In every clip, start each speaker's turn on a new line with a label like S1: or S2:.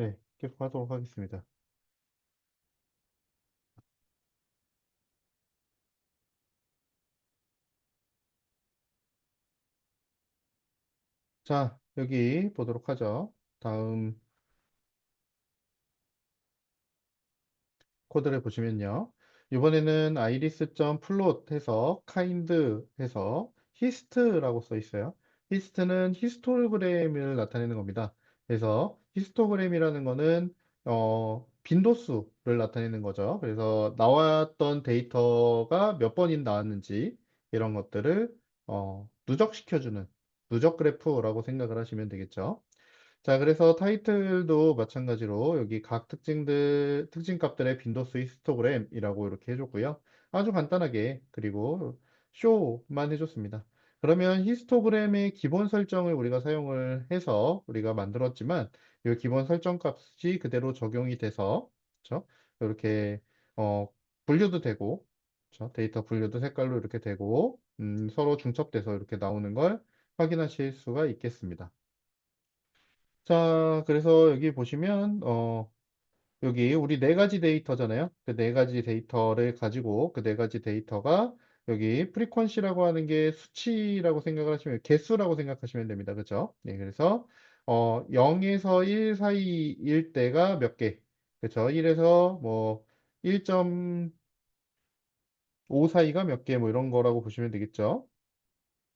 S1: 네, 계속 하도록 하겠습니다. 자, 여기 보도록 하죠. 다음 코드를 보시면요. 이번에는 iris.float 해서 kind 해서 hist라고 써 있어요. hist는 히스토그램을 나타내는 겁니다. 그래서 히스토그램이라는 거는 빈도수를 나타내는 거죠. 그래서 나왔던 데이터가 몇 번이 나왔는지 이런 것들을 누적시켜주는 누적 그래프라고 생각을 하시면 되겠죠. 자, 그래서 타이틀도 마찬가지로 여기 각 특징 값들의 빈도수 히스토그램이라고 이렇게 해줬고요. 아주 간단하게, 그리고 쇼만 해줬습니다. 그러면 히스토그램의 기본 설정을 우리가 사용을 해서 우리가 만들었지만, 이 기본 설정 값이 그대로 적용이 돼서, 그렇죠? 이렇게, 어, 분류도 되고, 그렇죠? 데이터 분류도 색깔로 이렇게 되고, 서로 중첩돼서 이렇게 나오는 걸 확인하실 수가 있겠습니다. 자, 그래서 여기 보시면, 여기 우리 네 가지 데이터잖아요. 그 네 가지 데이터를 가지고 그 네 가지 데이터가 여기 프리퀀시라고 하는 게 수치라고 생각을 하시면, 개수라고 생각하시면 됩니다. 그죠? 네, 그래서, 0에서 1 사이일 때가 몇 개. 그죠? 1에서 뭐, 1.5 사이가 몇 개, 뭐 이런 거라고 보시면 되겠죠?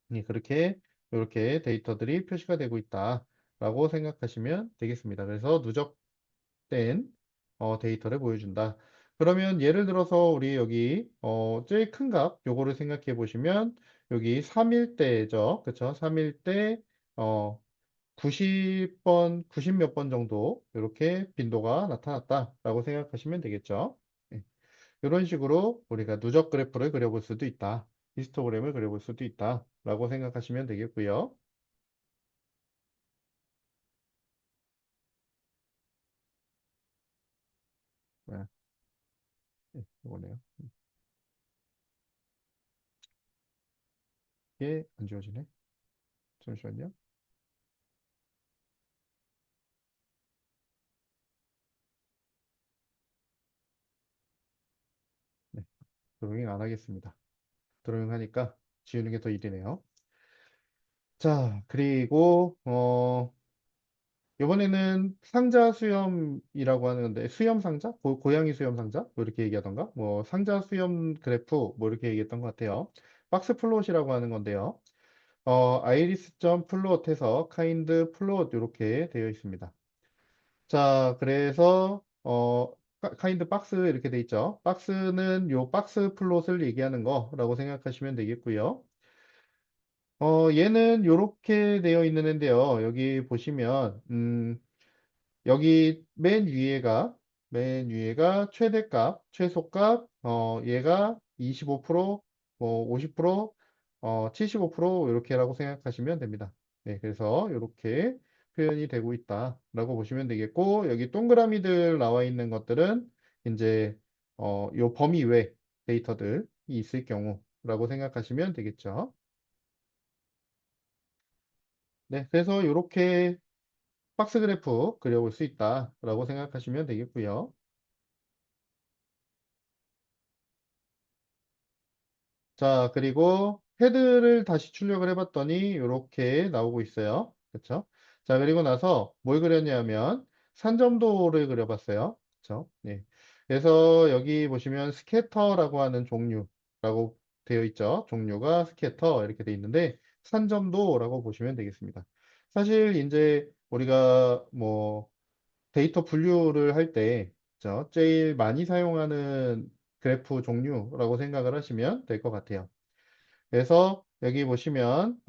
S1: 네, 그렇게, 이렇게 데이터들이 표시가 되고 있다라고 생각하시면 되겠습니다. 그래서 된 데이터를 보여준다. 그러면 예를 들어서 우리 여기 제일 큰 값 요거를 생각해 보시면 여기 3일 때죠. 그쵸? 3일 때 90번, 90 몇 번 정도 이렇게 빈도가 나타났다라고 생각하시면 되겠죠. 네. 이런 식으로 우리가 누적 그래프를 그려볼 수도 있다. 히스토그램을 그려볼 수도 있다라고 생각하시면 되겠고요. 네, 네, 이거네요. 이게 안 지워지네. 잠시만요. 네, 드로잉 안 하겠습니다. 드로잉 하니까 지우는 게 더 일이네요. 자, 그리고 이번에는 상자 수염이라고 하는 건데, 수염 상자? 고양이 수염 상자? 뭐 이렇게 얘기하던가? 뭐 상자 수염 그래프 뭐 이렇게 얘기했던 것 같아요. 박스 플롯이라고 하는 건데요. iris.plot 해서 kind plot 이렇게 되어 있습니다. 자, 그래서 카인드 박스 이렇게 돼 있죠. 박스는 요 박스 플롯을 얘기하는 거라고 생각하시면 되겠고요. 얘는 요렇게 되어 있는 앤데요. 여기 보시면, 여기 맨 위에가 최대값, 최소값, 얘가 25%, 뭐 50%, 75% 이렇게라고 생각하시면 됩니다. 네, 그래서 이렇게 표현이 되고 있다라고 보시면 되겠고, 여기 동그라미들 나와 있는 것들은 이제, 요 범위 외 데이터들이 있을 경우라고 생각하시면 되겠죠. 네, 그래서 이렇게 박스 그래프 그려볼 수 있다라고 생각하시면 되겠고요. 자, 그리고 헤드를 다시 출력을 해봤더니 이렇게 나오고 있어요. 그렇죠? 자, 그리고 나서 뭘 그렸냐면 산점도를 그려봤어요. 그렇죠? 네. 그래서 여기 보시면 스캐터라고 하는 종류라고 되어 있죠. 종류가 스캐터 이렇게 되어 있는데 산점도라고 보시면 되겠습니다. 사실 이제 우리가 뭐 데이터 분류를 할 때, 그죠? 제일 많이 사용하는 그래프 종류라고 생각을 하시면 될 것 같아요. 그래서 여기 보시면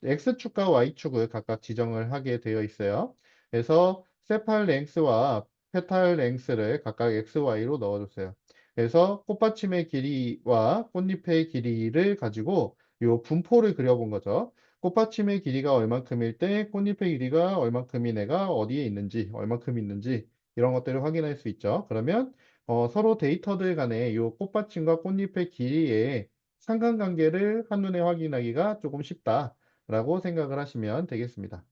S1: X축과 Y축을 각각 지정을 하게 되어 있어요. 그래서 세팔 랭스와 페탈 랭스를 각각 XY로 넣어줬어요. 그래서 꽃받침의 길이와 꽃잎의 길이를 가지고 요 분포를 그려본 거죠. 꽃받침의 길이가 얼만큼일 때 꽃잎의 길이가 얼만큼인 애가 어디에 있는지, 얼만큼 있는지 이런 것들을 확인할 수 있죠. 그러면 서로 데이터들 간에 요 꽃받침과 꽃잎의 길이에 상관관계를 한눈에 확인하기가 조금 쉽다라고 생각을 하시면 되겠습니다.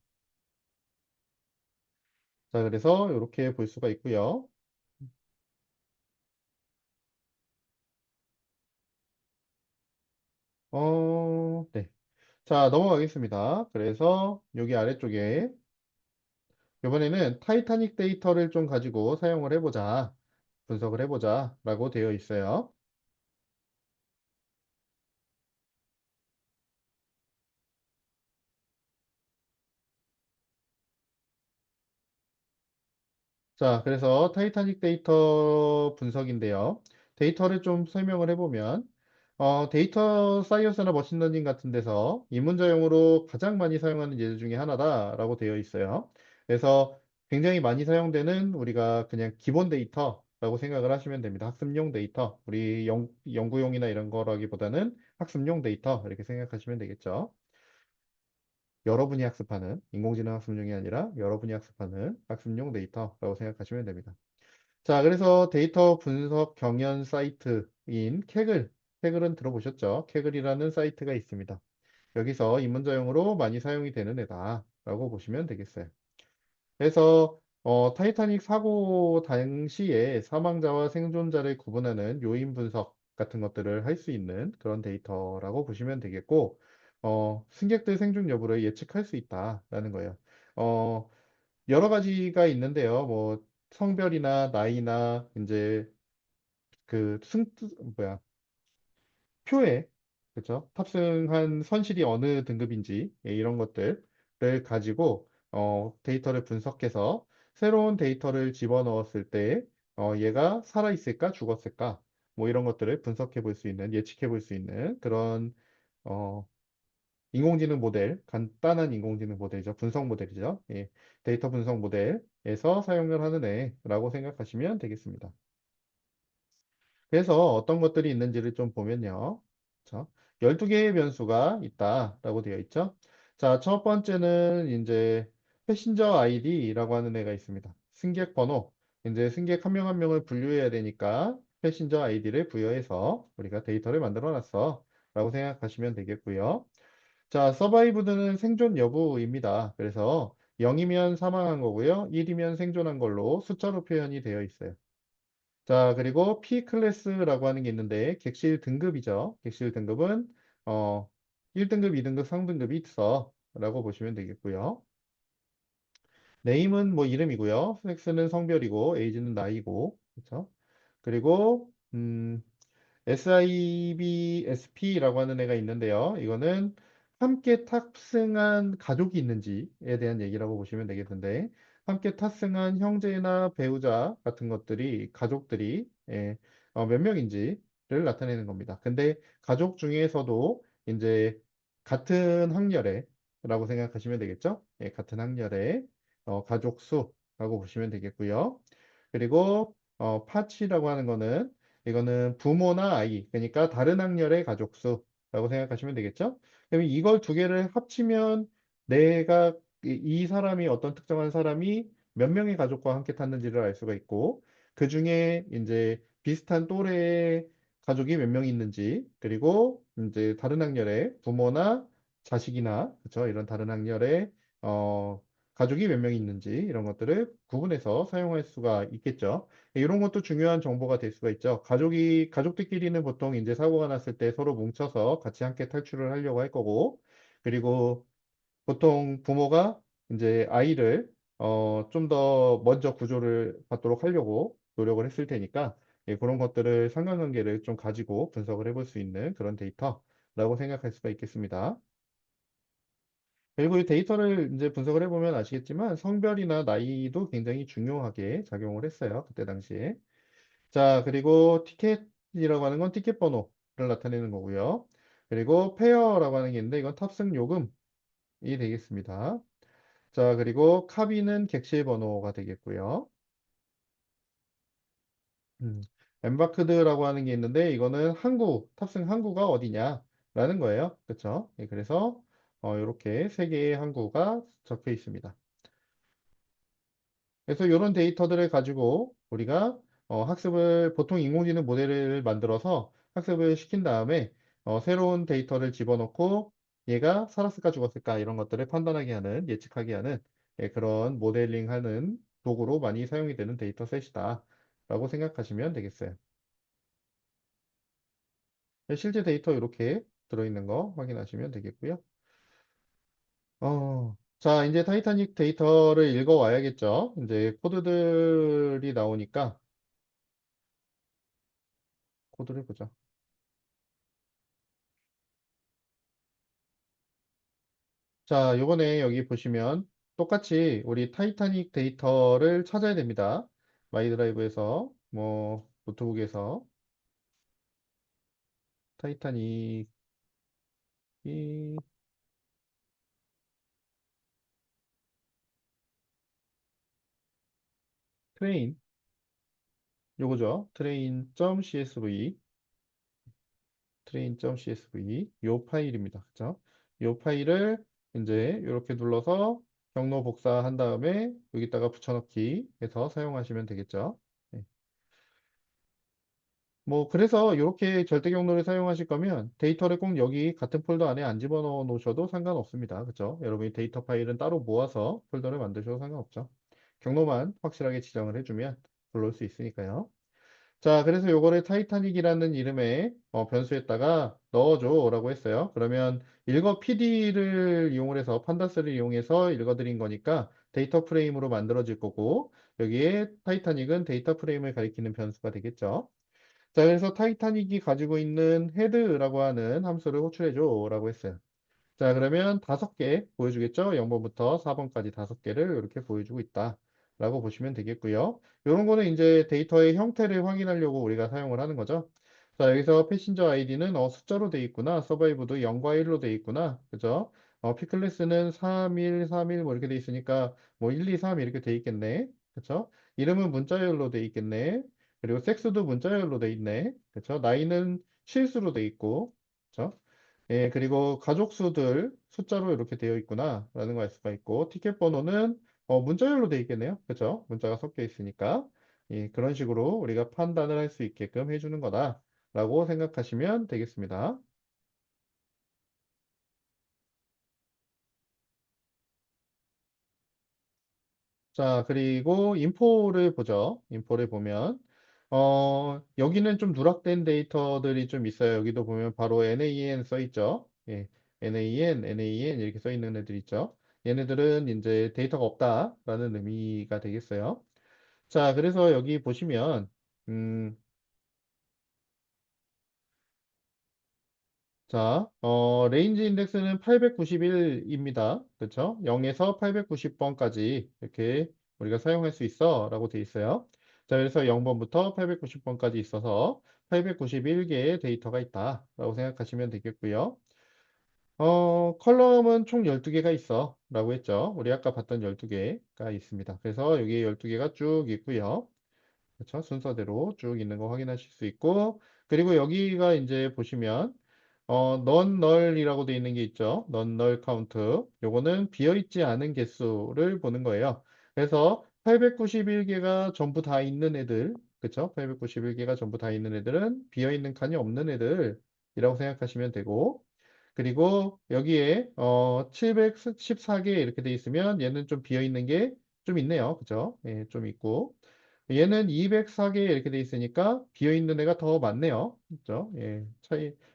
S1: 자, 그래서 이렇게 볼 수가 있고요. 네. 자, 넘어가겠습니다. 그래서 여기 아래쪽에 이번에는 타이타닉 데이터를 좀 가지고 사용을 해보자, 분석을 해보자 라고 되어 있어요. 자, 그래서 타이타닉 데이터 분석인데요. 데이터를 좀 설명을 해보면, 데이터 사이언스나 머신러닝 같은 데서 입문자용으로 가장 많이 사용하는 예제 중에 하나다라고 되어 있어요. 그래서 굉장히 많이 사용되는 우리가 그냥 기본 데이터라고 생각을 하시면 됩니다. 학습용 데이터. 우리 연구용이나 이런 거라기보다는 학습용 데이터 이렇게 생각하시면 되겠죠. 여러분이 학습하는 인공지능 학습용이 아니라 여러분이 학습하는 학습용 데이터라고 생각하시면 됩니다. 자, 그래서 데이터 분석 경연 사이트인 케글은 들어보셨죠? 케글이라는 사이트가 있습니다. 여기서 입문자용으로 많이 사용이 되는 애다라고 보시면 되겠어요. 그래서 타이타닉 사고 당시에 사망자와 생존자를 구분하는 요인 분석 같은 것들을 할 수 있는 그런 데이터라고 보시면 되겠고, 승객들 생존 여부를 예측할 수 있다라는 거예요. 어, 여러 가지가 있는데요. 뭐 성별이나 나이나 이제 그 뭐야 표에 그죠? 탑승한 선실이 어느 등급인지 예, 이런 것들을 가지고 데이터를 분석해서 새로운 데이터를 집어넣었을 때 얘가 살아 있을까 죽었을까 뭐 이런 것들을 분석해 볼 수 있는 예측해 볼 수 있는 그런 어, 인공지능 모델 간단한 인공지능 모델이죠. 분석 모델이죠. 예, 데이터 분석 모델에서 사용을 하는 애라고 생각하시면 되겠습니다. 그래서 어떤 것들이 있는지를 좀 보면요. 자, 12개의 변수가 있다라고 되어 있죠. 자, 첫 번째는 이제 패신저 아이디라고 하는 애가 있습니다. 승객 번호. 이제 승객 한 명 한 명을 분류해야 되니까 패신저 아이디를 부여해서 우리가 데이터를 만들어 놨어. 라고 생각하시면 되겠고요. 자, 서바이브드는 생존 여부입니다. 그래서 0이면 사망한 거고요. 1이면 생존한 걸로 숫자로 표현이 되어 있어요. 자, 그리고 P 클래스라고 하는 게 있는데 객실 등급이죠. 객실 등급은 어 1등급, 2등급, 3등급이 있어. 라고 보시면 되겠고요. 네임은 뭐 이름이고요. 섹스는 성별이고 에이지는 나이고. 그렇죠? 그리고 SIBSP라고 하는 애가 있는데요. 이거는 함께 탑승한 가족이 있는지에 대한 얘기라고 보시면 되겠는데, 함께 탑승한 형제나 배우자 같은 것들이, 가족들이, 예, 몇 명인지를 나타내는 겁니다. 근데 가족 중에서도 이제 같은 학년에라고 생각하시면 되겠죠? 예, 같은 학년에 가족 수라고 보시면 되겠고요. 그리고 파치라고 하는 거는 이거는 부모나 아이, 그러니까 다른 학년의 가족 수라고 생각하시면 되겠죠? 그러면 이걸 두 개를 합치면 내가 이 사람이 어떤 특정한 사람이 몇 명의 가족과 함께 탔는지를 알 수가 있고 그 중에 이제 비슷한 또래의 가족이 몇 명 있는지 그리고 이제 다른 학년의 부모나 자식이나 그렇죠? 이런 다른 학년의 가족이 몇 명 있는지 이런 것들을 구분해서 사용할 수가 있겠죠. 이런 것도 중요한 정보가 될 수가 있죠. 가족들끼리는 보통 이제 사고가 났을 때 서로 뭉쳐서 같이 함께 탈출을 하려고 할 거고, 그리고 보통 부모가 이제 아이를, 좀 더 먼저 구조를 받도록 하려고 노력을 했을 테니까, 예, 그런 것들을 상관관계를 좀 가지고 분석을 해볼 수 있는 그런 데이터라고 생각할 수가 있겠습니다. 그리고 이 데이터를 이제 분석을 해보면 아시겠지만 성별이나 나이도 굉장히 중요하게 작용을 했어요. 그때 당시에. 자, 그리고 티켓이라고 하는 건 티켓 번호를 나타내는 거고요. 그리고 페어라고 하는 게 있는데 이건 탑승 요금이 되겠습니다. 자, 그리고 카비는 객실 번호가 되겠고요. 음, 엠바크드라고 하는 게 있는데 이거는 탑승 항구가 어디냐라는 거예요. 그렇죠? 예, 그래서 이렇게 세 개의 항구가 적혀 있습니다. 그래서 이런 데이터들을 가지고 우리가 학습을 보통 인공지능 모델을 만들어서 학습을 시킨 다음에 새로운 데이터를 집어넣고 얘가 살았을까 죽었을까 이런 것들을 판단하게 하는 예측하게 하는 예, 그런 모델링 하는 도구로 많이 사용이 되는 데이터 셋이다. 라고 생각하시면 되겠어요. 실제 데이터 이렇게 들어있는 거 확인하시면 되겠고요. 자, 이제 타이타닉 데이터를 읽어와야겠죠. 이제 코드들이 나오니까 코드를 보자. 자, 요번에 여기 보시면 똑같이 우리 타이타닉 데이터를 찾아야 됩니다. 마이 드라이브에서, 뭐, 노트북에서 타이타닉이 트레인, 요거죠. train.csv 요 파일입니다. 그죠? 요 파일을 이제 이렇게 눌러서 경로 복사한 다음에 여기다가 붙여넣기 해서 사용하시면 되겠죠. 네. 뭐 그래서 이렇게 절대 경로를 사용하실 거면 데이터를 꼭 여기 같은 폴더 안에 안 집어넣어 놓으셔도 상관없습니다. 그죠? 여러분이 데이터 파일은 따로 모아서 폴더를 만드셔도 상관없죠. 경로만 확실하게 지정을 해주면 불러올 수 있으니까요. 자, 그래서 요거를 타이타닉이라는 이름의 변수에다가 넣어줘 라고 했어요. 그러면 읽어 PD를 이용을 해서 판다스를 이용해서 읽어드린 거니까 데이터 프레임으로 만들어질 거고 여기에 타이타닉은 데이터 프레임을 가리키는 변수가 되겠죠. 자, 그래서 타이타닉이 가지고 있는 헤드라고 하는 함수를 호출해줘 라고 했어요. 자, 그러면 5개 보여주겠죠? 0번부터 4번까지 5개를 이렇게 보여주고 있다. 라고 보시면 되겠고요. 이런 거는 이제 데이터의 형태를 확인하려고 우리가 사용을 하는 거죠. 자, 여기서 패신저 아이디는 숫자로 돼 있구나. 서바이브도 0과 1로 돼 있구나. 그죠? 피클래스는 3, 1, 3, 1 뭐 이렇게 돼 있으니까 뭐 1, 2, 3 이렇게 돼 있겠네. 그죠? 이름은 문자열로 돼 있겠네. 그리고 섹스도 문자열로 돼 있네. 그죠? 나이는 실수로 돼 있고. 그죠? 예, 그리고 가족 수들 숫자로 이렇게 되어 있구나 라는 거 알 수가 있고 티켓 번호는 문자열로 되어 있겠네요. 그죠? 문자가 섞여 있으니까 예, 그런 식으로 우리가 판단을 할 수 있게끔 해주는 거다 라고 생각하시면 되겠습니다. 자, 그리고 인포를 보죠. 인포를 보면 여기는 좀 누락된 데이터들이 좀 있어요. 여기도 보면 바로 NAN 써 있죠. 예, NAN 이렇게 써 있는 애들 있죠. 얘네들은 이제 데이터가 없다라는 의미가 되겠어요. 자, 그래서 여기 보시면 음, 자, 레인지 인덱스는 891입니다. 그렇죠? 0에서 890번까지 이렇게 우리가 사용할 수 있어 라고 되어 있어요. 자, 그래서 0번부터 890번까지 있어서 891개의 데이터가 있다 라고 생각하시면 되겠고요. 컬럼은 총 12개가 있어 라고 했죠. 우리 아까 봤던 12개가 있습니다. 그래서 여기 12개가 쭉 있고요. 그렇죠? 순서대로 쭉 있는 거 확인하실 수 있고, 그리고 여기가 이제 보시면, non null이라고 되어 있는 게 있죠. non null count. 요거는 비어있지 않은 개수를 보는 거예요. 그래서 891개가 전부 다 있는 애들, 그쵸? 891개가 전부 다 있는 애들은 비어있는 칸이 없는 애들이라고 생각하시면 되고, 그리고 여기에 714개 이렇게 돼 있으면 얘는 좀 비어있는 게 좀 있네요. 그죠? 예, 좀 있고. 얘는 204개 이렇게 돼 있으니까 비어있는 애가 더 많네요. 그죠? 예,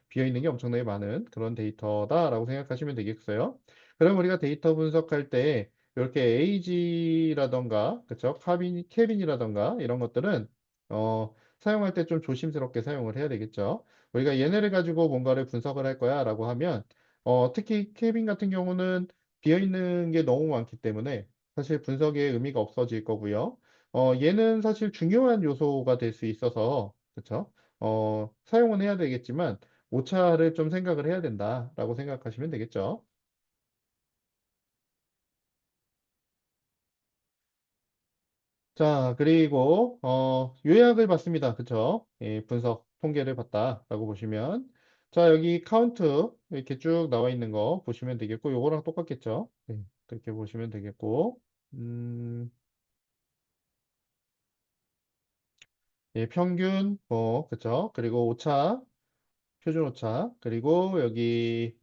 S1: 비어있는 게 엄청나게 많은 그런 데이터다라고 생각하시면 되겠어요. 그럼 우리가 데이터 분석할 때 이렇게 에이지라던가, 그쵸? 캐빈이라던가 이런 것들은, 사용할 때 좀 조심스럽게 사용을 해야 되겠죠. 우리가 얘네를 가지고 뭔가를 분석을 할 거야 라고 하면, 특히 캐빈 같은 경우는 비어있는 게 너무 많기 때문에 사실 분석에 의미가 없어질 거고요. 얘는 사실 중요한 요소가 될 수 있어서, 그쵸? 사용은 해야 되겠지만, 오차를 좀 생각을 해야 된다라고 생각하시면 되겠죠. 자, 그리고, 요약을 봤습니다. 그쵸? 예, 분석 통계를 봤다라고 보시면. 자, 여기 카운트 이렇게 쭉 나와 있는 거 보시면 되겠고, 요거랑 똑같겠죠? 네, 그렇게 보시면 되겠고, 음, 예, 평균, 그쵸? 그리고 오차, 표준 오차, 그리고 여기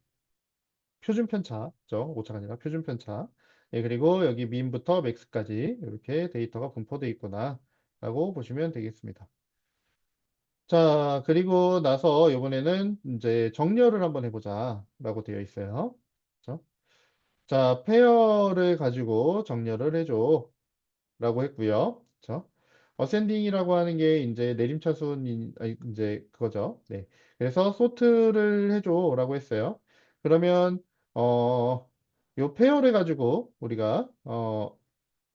S1: 표준 편차, 죠 오차가 아니라 표준 편차. 예, 그리고 여기 민부터 맥스까지 이렇게 데이터가 분포되어 있구나 라고 보시면 되겠습니다. 자, 그리고 나서 이번에는 이제 정렬을 한번 해보자 라고 되어 있어요. 그렇죠? 자, 페어를 가지고 정렬을 해줘 라고 했고요. 그렇죠? 어센딩이라고 하는 게 이제 내림차순 이제 그거죠. 네. 그래서 소트를 해줘 라고 했어요. 그러면 요 페어를 가지고 우리가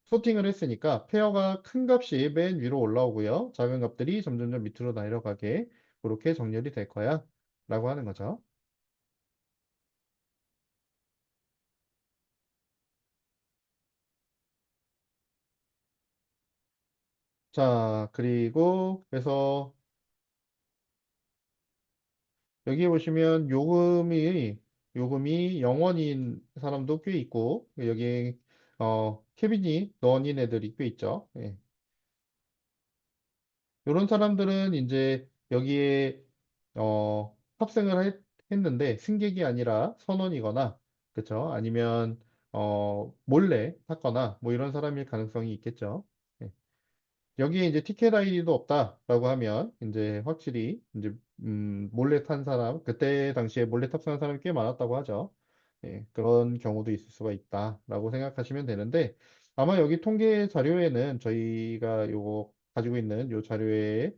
S1: 소팅을 했으니까 페어가 큰 값이 맨 위로 올라오고요. 작은 값들이 점점점 밑으로 내려가게 그렇게 정렬이 될 거야 라고 하는 거죠. 자, 그리고 그래서 여기 보시면 요금이 0원인 사람도 꽤 있고 여기 케빈이 넌인 애들이 꽤 있죠. 예. 이런 사람들은 이제 여기에 탑승을 했는데 승객이 아니라 선원이거나 그쵸? 아니면 몰래 탔거나 뭐 이런 사람일 가능성이 있겠죠. 예. 여기에 이제 티켓 아이디도 없다라고 하면 이제 확실히 이제 몰래 탄 사람 그때 당시에 몰래 탑승한 사람이 꽤 많았다고 하죠. 예, 그런 경우도 있을 수가 있다라고 생각하시면 되는데 아마 여기 통계 자료에는 저희가 요거 가지고 있는 요 자료에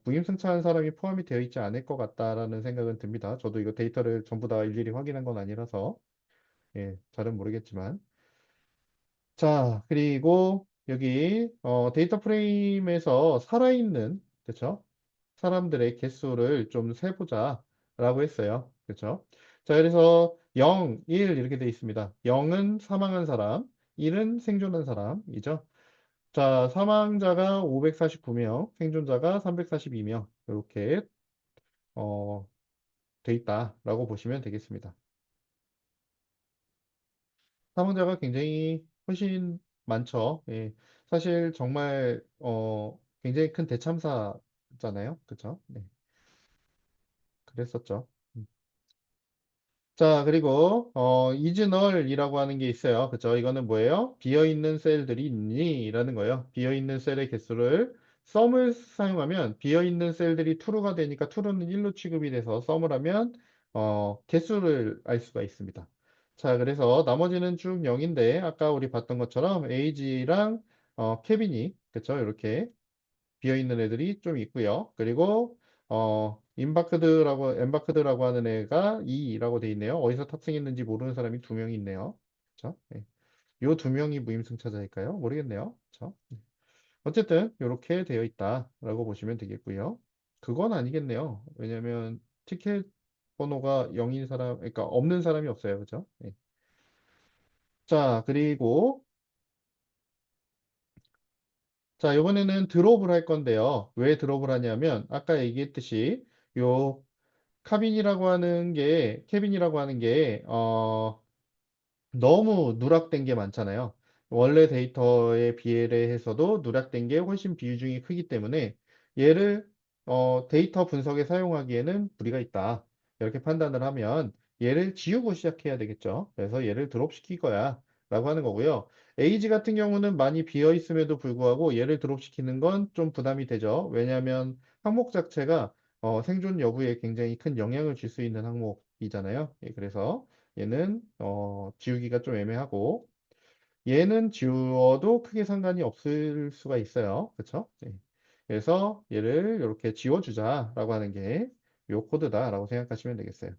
S1: 무임승차한 사람이 포함이 되어 있지 않을 것 같다라는 생각은 듭니다. 저도 이거 데이터를 전부 다 일일이 확인한 건 아니라서 예, 잘은 모르겠지만 자, 그리고 여기 데이터 프레임에서 살아있는 그쵸? 사람들의 개수를 좀 세보자 라고 했어요. 그쵸? 자, 그래서 0, 1 이렇게 돼 있습니다. 0은 사망한 사람, 1은 생존한 사람이죠. 자, 사망자가 549명, 생존자가 342명 이렇게 어, 돼 있다라고 보시면 되겠습니다. 사망자가 굉장히 훨씬 많죠. 예. 사실 정말 굉장히 큰 대참사잖아요. 그쵸? 네. 그랬었죠. 자, 그리고 이즈널이라고 하는 게 있어요. 그쵸? 이거는 뭐예요? 비어있는 셀들이 있니? 라는 거예요. 비어있는 셀의 개수를 썸을 사용하면 비어있는 셀들이 true가 되니까 true는 1로 취급이 돼서 썸을 하면 개수를 알 수가 있습니다. 자, 그래서 나머지는 쭉 0인데 아까 우리 봤던 것처럼 에이지랑 케빈이 그쵸? 이렇게 비어 있는 애들이 좀 있고요. 그리고 엠바크드라고 하는 애가 2라고 돼 있네요. 어디서 탑승했는지 모르는 사람이 두 명이 있네요. 그렇죠? 네. 요두 명이 무임승차자일까요? 모르겠네요. 그렇죠? 어쨌든 이렇게 되어 있다라고 보시면 되겠고요. 그건 아니겠네요. 왜냐면 티켓 번호가 0인 사람, 그러니까 없는 사람이 없어요. 그죠? 네. 자, 그리고 자, 이번에는 드롭을 할 건데요. 왜 드롭을 하냐면 아까 얘기했듯이 요 케빈이라고 하는 게, 너무 누락된 게 많잖아요. 원래 데이터에 비례해서도 누락된 게 훨씬 비중이 크기 때문에 얘를 데이터 분석에 사용하기에는 무리가 있다. 이렇게 판단을 하면 얘를 지우고 시작해야 되겠죠. 그래서 얘를 드롭시킬 거야. 라고 하는 거고요. 에이지 같은 경우는 많이 비어 있음에도 불구하고 얘를 드롭시키는 건 좀 부담이 되죠. 왜냐하면 항목 자체가 생존 여부에 굉장히 큰 영향을 줄 수 있는 항목이잖아요. 예, 그래서 얘는 지우기가 좀 애매하고 얘는 지워도 크게 상관이 없을 수가 있어요. 그쵸? 네. 그래서 얘를 이렇게 지워주자라고 하는 게 요 코드다라고 생각하시면 되겠어요.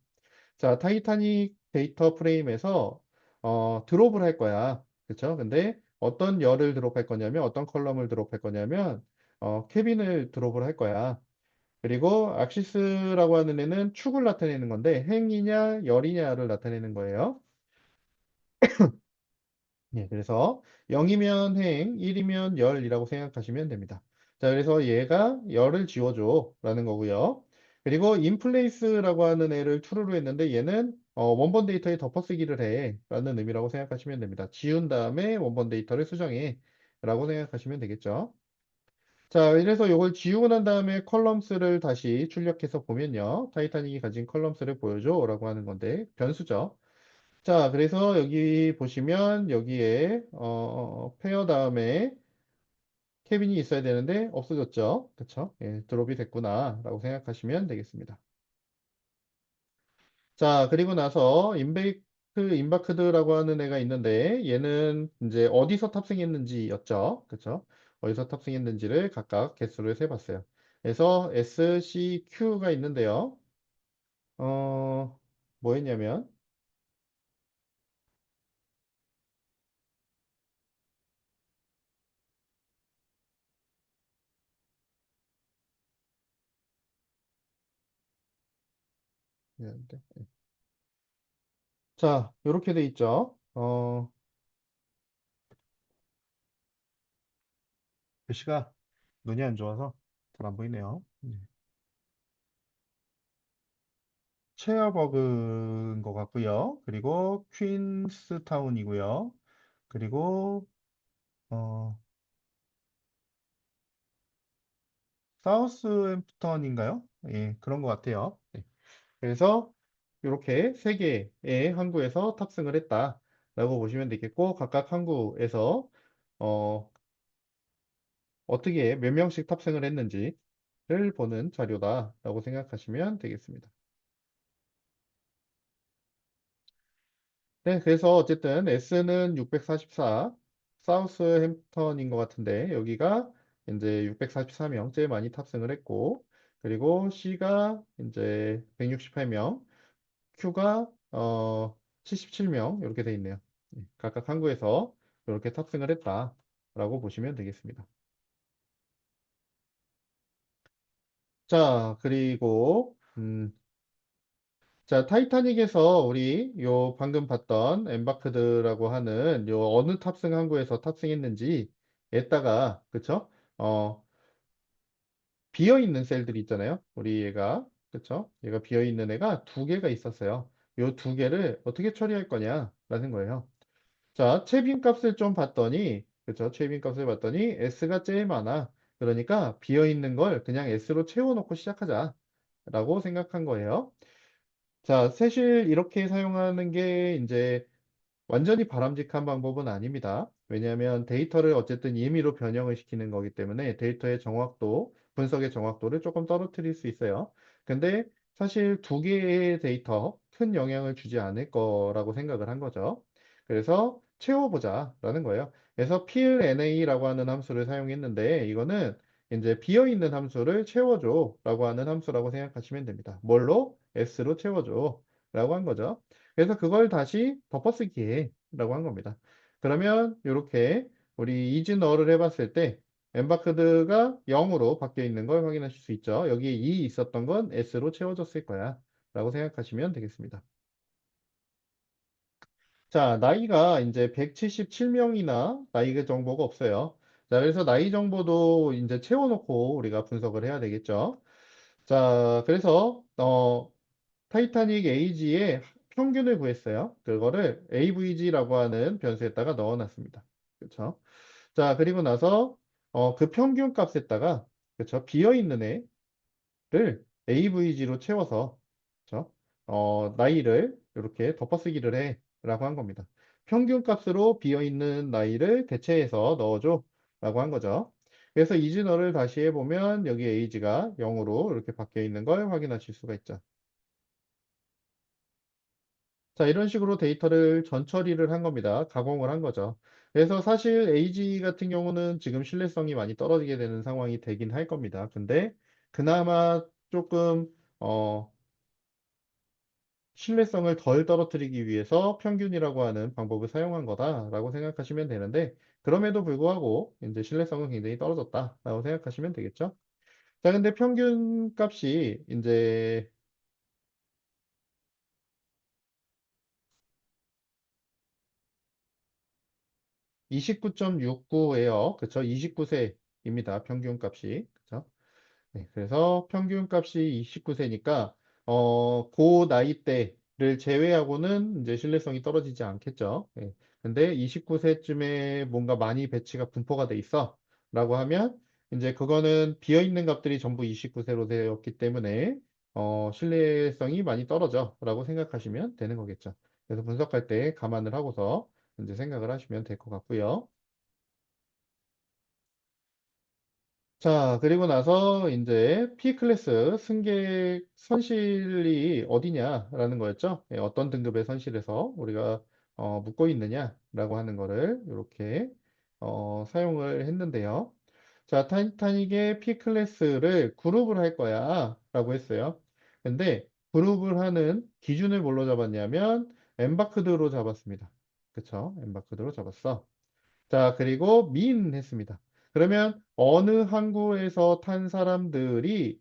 S1: 자, 타이타닉 데이터 프레임에서 드롭을 할 거야. 그쵸? 근데 어떤 열을 드롭할 거냐면 어떤 컬럼을 드롭할 거냐면 케빈을 드롭을 할 거야. 그리고 악시스라고 하는 애는 축을 나타내는 건데 행이냐 열이냐를 나타내는 거예요. 예, 그래서 0이면 행, 1이면 열이라고 생각하시면 됩니다. 자, 그래서 얘가 열을 지워줘 라는 거고요. 그리고 인플레이스라고 하는 애를 true로 했는데 얘는 원본 데이터에 덮어쓰기를 해 라는 의미라고 생각하시면 됩니다. 지운 다음에 원본 데이터를 수정해 라고 생각하시면 되겠죠. 자, 이래서 이걸 지우고 난 다음에 컬럼스를 다시 출력해서 보면요. 타이타닉이 가진 컬럼스를 보여줘 라고 하는 건데 변수죠. 자, 그래서 여기 보시면 여기에 페어 다음에 케빈이 있어야 되는데 없어졌죠. 그쵸? 예, 드롭이 됐구나 라고 생각하시면 되겠습니다. 자, 그리고 나서 인바크드라고 하는 애가 있는데 얘는 이제 어디서 탑승했는지였죠. 그쵸? 어디서 탑승했는지를 각각 개수를 세봤어요. 그래서 S, C, Q가 있는데요. 어, 뭐 했냐면 자, 이렇게 돼 있죠. 글씨가 눈이 안 좋아서 잘 안 보이네요. 체어버그인 것 같고요. 그리고 퀸스타운이고요. 그리고 어, 사우스햄프턴인가요? 예, 그런 것 같아요. 네. 그래서 이렇게 세 개의 항구에서 탑승을 했다라고 보시면 되겠고 각각 항구에서 어, 어떻게 몇 명씩 탑승을 했는지를 보는 자료다라고 생각하시면 되겠습니다. 네, 그래서 어쨌든 S는 644, 사우스햄프턴인 것 같은데 여기가 이제 644명 제일 많이 탑승을 했고 그리고 C가 이제 168명, Q가 77명 이렇게 돼 있네요. 네, 각각 항구에서 이렇게 탑승을 했다라고 보시면 되겠습니다. 자, 그리고 자, 타이타닉에서 우리 요 방금 봤던 엠바크드라고 하는 요 어느 탑승 항구에서 탑승했는지에다가 그쵸? 비어 있는 셀들이 있잖아요. 우리 얘가 그쵸? 얘가 비어 있는 애가 두 개가 있었어요. 요 두 개를 어떻게 처리할 거냐라는 거예요. 자, 채빈 값을 좀 봤더니 그쵸? 채빈 값을 봤더니 S가 제일 많아. 그러니까 비어 있는 걸 그냥 S로 채워놓고 시작하자라고 생각한 거예요. 자, 사실 이렇게 사용하는 게 이제 완전히 바람직한 방법은 아닙니다. 왜냐하면 데이터를 어쨌든 임의로 변형을 시키는 거기 때문에 데이터의 정확도, 분석의 정확도를 조금 떨어뜨릴 수 있어요. 근데 사실 두 개의 데이터 큰 영향을 주지 않을 거라고 생각을 한 거죠. 그래서 채워보자라는 거예요. 그래서 PLNA라고 하는 함수를 사용했는데 이거는 이제 비어있는 함수를 채워줘라고 하는 함수라고 생각하시면 됩니다. 뭘로? S로 채워줘라고 한 거죠. 그래서 그걸 다시 덮어쓰기라고 한 겁니다. 그러면 이렇게 우리 이진어를 해봤을 때 엠바크드가 0으로 바뀌어 있는 걸 확인하실 수 있죠. 여기 2 있었던 건 S로 채워졌을 거야 라고 생각하시면 되겠습니다. 자, 나이가 이제 177명이나 나이 정보가 없어요. 자, 그래서 나이 정보도 이제 채워놓고 우리가 분석을 해야 되겠죠. 자, 그래서 타이타닉 에이지의 평균을 구했어요. 그거를 AVG라고 하는 변수에다가 넣어놨습니다. 그렇죠? 자, 그리고 나서 그 평균 값에다가 그렇죠? 비어있는 애를 AVG로 채워서 그렇죠? 나이를 이렇게 덮어쓰기를 해라고 한 겁니다. 평균 값으로 비어있는 나이를 대체해서 넣어줘 라고 한 거죠. 그래서 이진어를 다시 해보면 여기 에이지가 0으로 이렇게 바뀌어 있는 걸 확인하실 수가 있죠. 자, 이런 식으로 데이터를 전처리를 한 겁니다. 가공을 한 거죠. 그래서 사실 AG 같은 경우는 지금 신뢰성이 많이 떨어지게 되는 상황이 되긴 할 겁니다. 근데 그나마 조금, 신뢰성을 덜 떨어뜨리기 위해서 평균이라고 하는 방법을 사용한 거다라고 생각하시면 되는데, 그럼에도 불구하고 이제 신뢰성은 굉장히 떨어졌다라고 생각하시면 되겠죠. 자, 근데 평균 값이 이제 29.69예요. 그쵸? 29세입니다. 평균 값이. 그쵸? 네, 그래서 평균 값이 29세니까 그 나이대를 제외하고는 이제 신뢰성이 떨어지지 않겠죠. 네. 근데 29세쯤에 뭔가 많이 배치가 분포가 돼 있어 라고 하면 이제 그거는 비어있는 값들이 전부 29세로 되었기 때문에 신뢰성이 많이 떨어져 라고 생각하시면 되는 거겠죠. 그래서 분석할 때 감안을 하고서 이제 생각을 하시면 될 것 같고요. 자, 그리고 나서 이제 P클래스 승객 선실이 어디냐라는 거였죠. 예, 어떤 등급의 선실에서 우리가 묵고 있느냐라고 하는 거를 이렇게 사용을 했는데요. 자, 타이타닉의 P클래스를 그룹을 할 거야 라고 했어요. 근데 그룹을 하는 기준을 뭘로 잡았냐면 엠바크드로 잡았습니다. 그쵸? 엠바크드로 잡았어. 자, 그리고 민 했습니다. 그러면 어느 항구에서 탄 사람들이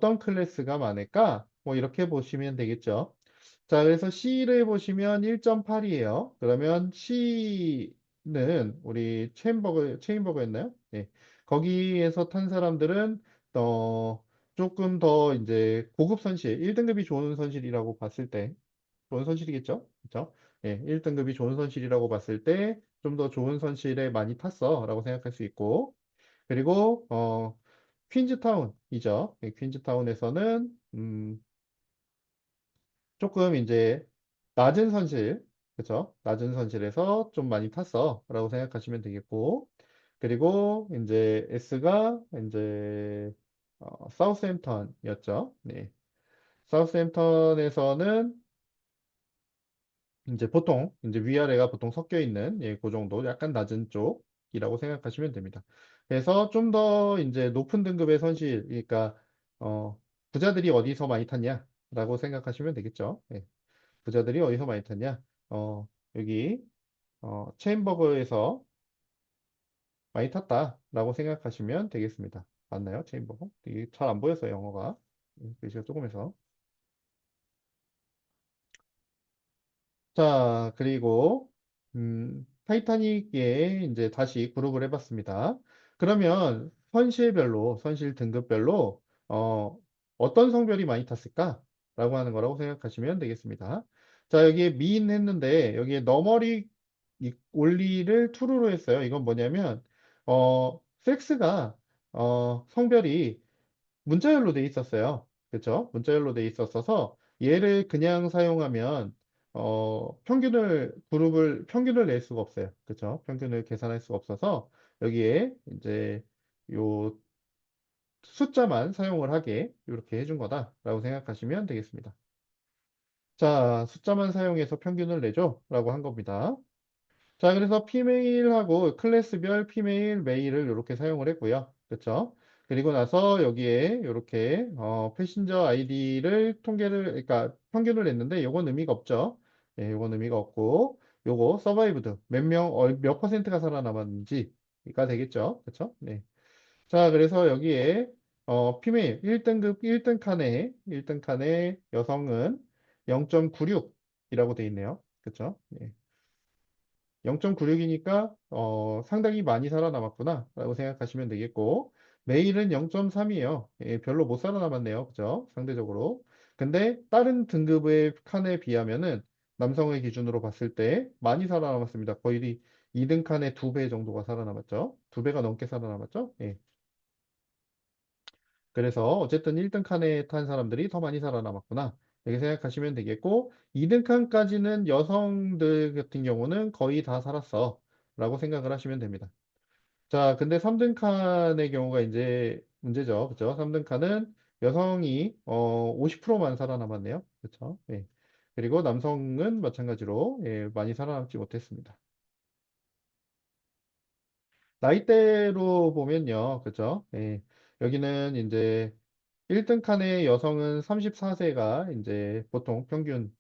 S1: 떤 클래스가 많을까? 뭐 이렇게 보시면 되겠죠. 자, 그래서 C를 보시면 1.8이에요. 그러면 C는 우리 체인버그였나요? 네. 거기에서 탄 사람들은 조금 더 이제 고급 선실, 1등급이 좋은 선실이라고 봤을 때 좋은 선실이겠죠? 그렇죠? 예, 1등급이 좋은 선실이라고 봤을 때 좀 더 좋은 선실에 많이 탔어 라고 생각할 수 있고 그리고 퀸즈타운이죠. 예, 퀸즈타운에서는 조금 이제 낮은 선실 그렇죠? 낮은 선실에서 좀 많이 탔어 라고 생각하시면 되겠고 그리고 이제 S가 이제 사우스햄턴이었죠. 네. 사우스햄턴에서는 이제 보통 이제 위아래가 보통 섞여 있는 예, 그 정도 약간 낮은 쪽이라고 생각하시면 됩니다. 그래서 좀 더 이제 높은 등급의 선실, 그러니까 부자들이 어디서 많이 탔냐라고 생각하시면 되겠죠. 예, 부자들이 어디서 많이 탔냐? 여기 체인버그에서 많이 탔다라고 생각하시면 되겠습니다. 맞나요, 체인버그? 이게 잘 안 보여서 영어가 글씨가 조금해서. 자, 그리고 타이타닉에 이제 다시 그룹을 해봤습니다. 그러면 선실 등급별로 어떤 성별이 많이 탔을까? 라고 하는 거라고 생각하시면 되겠습니다. 자, 여기에 민 했는데 여기에 너머리 올리를 true로 했어요. 이건 뭐냐면 섹스가 성별이 문자열로 돼 있었어요. 그렇죠? 문자열로 돼 있었어서 얘를 그냥 사용하면 평균을 낼 수가 없어요. 그렇죠? 평균을 계산할 수가 없어서 여기에 이제 요 숫자만 사용을 하게 이렇게 해준 거다라고 생각하시면 되겠습니다. 자, 숫자만 사용해서 평균을 내줘 라고 한 겁니다. 자, 그래서 피메일하고 클래스별 피메일, 메일을 이렇게 사용을 했고요. 그렇죠? 그리고 나서 여기에 이렇게 패신저 아이디를 그러니까 평균을 냈는데 요건 의미가 없죠. 예, 요건 의미가 없고 요거 서바이브드 몇 퍼센트가 살아남았는지가 되겠죠. 그렇죠? 네. 자, 그래서 여기에 피메일 1등 칸에 여성은 0.96이라고 돼 있네요. 그렇죠? 0.96이니까 상당히 많이 살아남았구나 라고 생각하시면 되겠고 메일은 0.3이에요. 예, 별로 못 살아남았네요. 그죠? 상대적으로. 근데 다른 등급의 칸에 비하면은 남성의 기준으로 봤을 때 많이 살아남았습니다. 거의 2등 칸의 2배 정도가 살아남았죠. 2배가 넘게 살아남았죠. 예. 그래서 어쨌든 1등 칸에 탄 사람들이 더 많이 살아남았구나. 이렇게 생각하시면 되겠고, 2등 칸까지는 여성들 같은 경우는 거의 다 살았어. 라고 생각을 하시면 됩니다. 자, 근데 3등 칸의 경우가 이제 문제죠. 그죠? 3등 칸은 여성이 50%만 살아남았네요. 그렇죠? 예. 그리고 남성은 마찬가지로 예, 많이 살아남지 못했습니다. 나이대로 보면요. 그죠? 예. 여기는 이제 1등 칸의 여성은 34세가 이제 보통 평균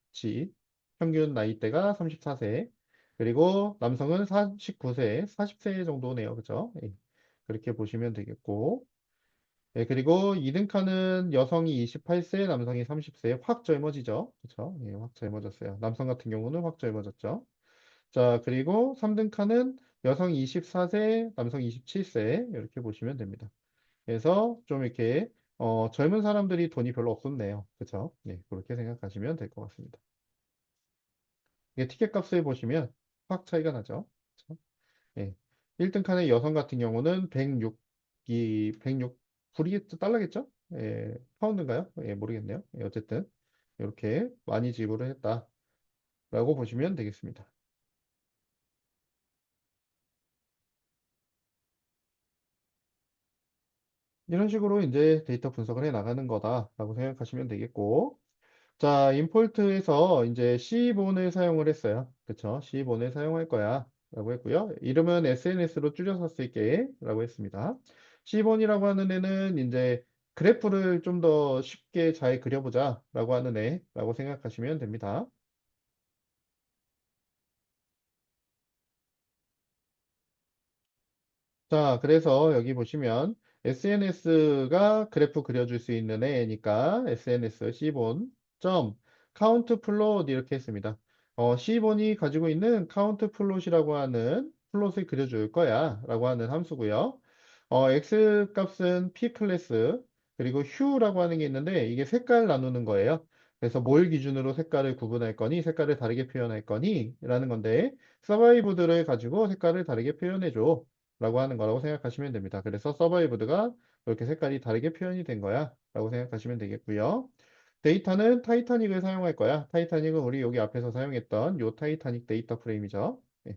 S1: 나이대가 34세. 그리고 남성은 49세, 40세 정도네요. 그죠? 예. 그렇게 보시면 되겠고. 예, 그리고 2등 칸은 여성이 28세, 남성이 30세. 확 젊어지죠. 그죠? 예, 확 젊어졌어요. 남성 같은 경우는 확 젊어졌죠. 자, 그리고 3등 칸은 여성 24세, 남성 27세. 이렇게 보시면 됩니다. 그래서 좀 이렇게 젊은 사람들이 돈이 별로 없었네요. 그렇죠? 네, 그렇게 생각하시면 될 것 같습니다. 이게 티켓 값을 보시면 확 차이가 나죠. 그렇죠? 예. 1등 칸의 여성 같은 경우는 106 불이겠죠? 달러겠죠? 예, 파운드인가요? 예, 모르겠네요. 예, 어쨌든 이렇게 많이 지불을 했다. 라고 보시면 되겠습니다. 이런 식으로 이제 데이터 분석을 해 나가는 거다라고 생각하시면 되겠고, 자, 임포트에서 이제 c본을 사용을 했어요. 그쵸? c본을 사용할 거야. 라고 했고요. 이름은 SNS로 줄여서 쓸게. 라고 했습니다. c본이라고 하는 애는 이제 그래프를 좀 더 쉽게 잘 그려보자. 라고 하는 애. 라고 생각하시면 됩니다. 자, 그래서 여기 보시면 SNS가 그래프 그려줄 수 있는 애니까 SNS c본 점 카운트 플롯 이렇게 했습니다. c본이 가지고 있는 카운트 플롯이라고 하는 플롯을 그려줄 거야 라고 하는 함수고요. x 값은 p 클래스 그리고 hue라고 하는 게 있는데 이게 색깔 나누는 거예요. 그래서 뭘 기준으로 색깔을 구분할 거니 색깔을 다르게 표현할 거니 라는 건데 서바이브드를 가지고 색깔을 다르게 표현해 줘. 라고 하는 거라고 생각하시면 됩니다. 그래서 서바이브드가 이렇게 색깔이 다르게 표현이 된 거야 라고 생각하시면 되겠고요. 데이터는 타이타닉을 사용할 거야. 타이타닉은 우리 여기 앞에서 사용했던 요 타이타닉 데이터 프레임이죠. 네.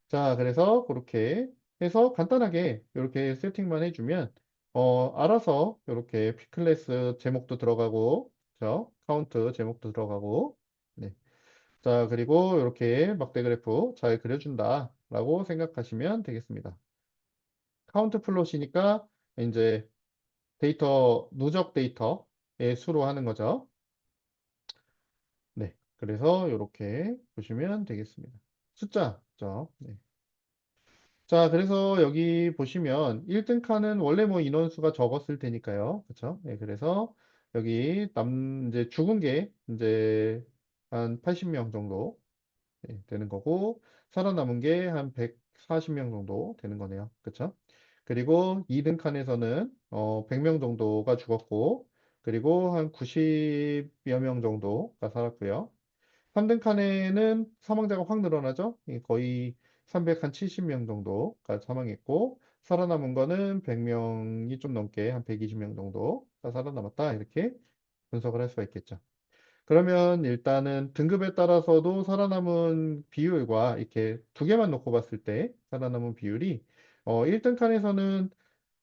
S1: 자, 그래서 그렇게 해서 간단하게 이렇게 세팅만 해주면 알아서 이렇게 P클래스 제목도 들어가고 그죠? 카운트 제목도 들어가고 네. 자, 그리고 이렇게 막대 그래프 잘 그려준다 라고 생각하시면 되겠습니다. 카운트 플롯이니까 이제 데이터, 누적 데이터의 수로 하는 거죠. 네. 그래서 이렇게 보시면 되겠습니다. 숫자죠. 네. 자, 그래서 여기 보시면 1등 칸은 원래 뭐 인원수가 적었을 테니까요. 그쵸? 네, 그래서 여기 이제 죽은 게 이제 한 80명 정도 되는 거고, 살아남은 게 한 140명 정도 되는 거네요. 그쵸? 그리고 2등 칸에서는 100명 정도가 죽었고, 그리고 한 90여 명 정도가 살았고요. 3등 칸에는 사망자가 확 늘어나죠? 거의 370명 정도가 사망했고, 살아남은 거는 100명이 좀 넘게 한 120명 정도가 살아남았다. 이렇게 분석을 할 수가 있겠죠. 그러면 일단은 등급에 따라서도 살아남은 비율과 이렇게 두 개만 놓고 봤을 때 살아남은 비율이 1등 칸에서는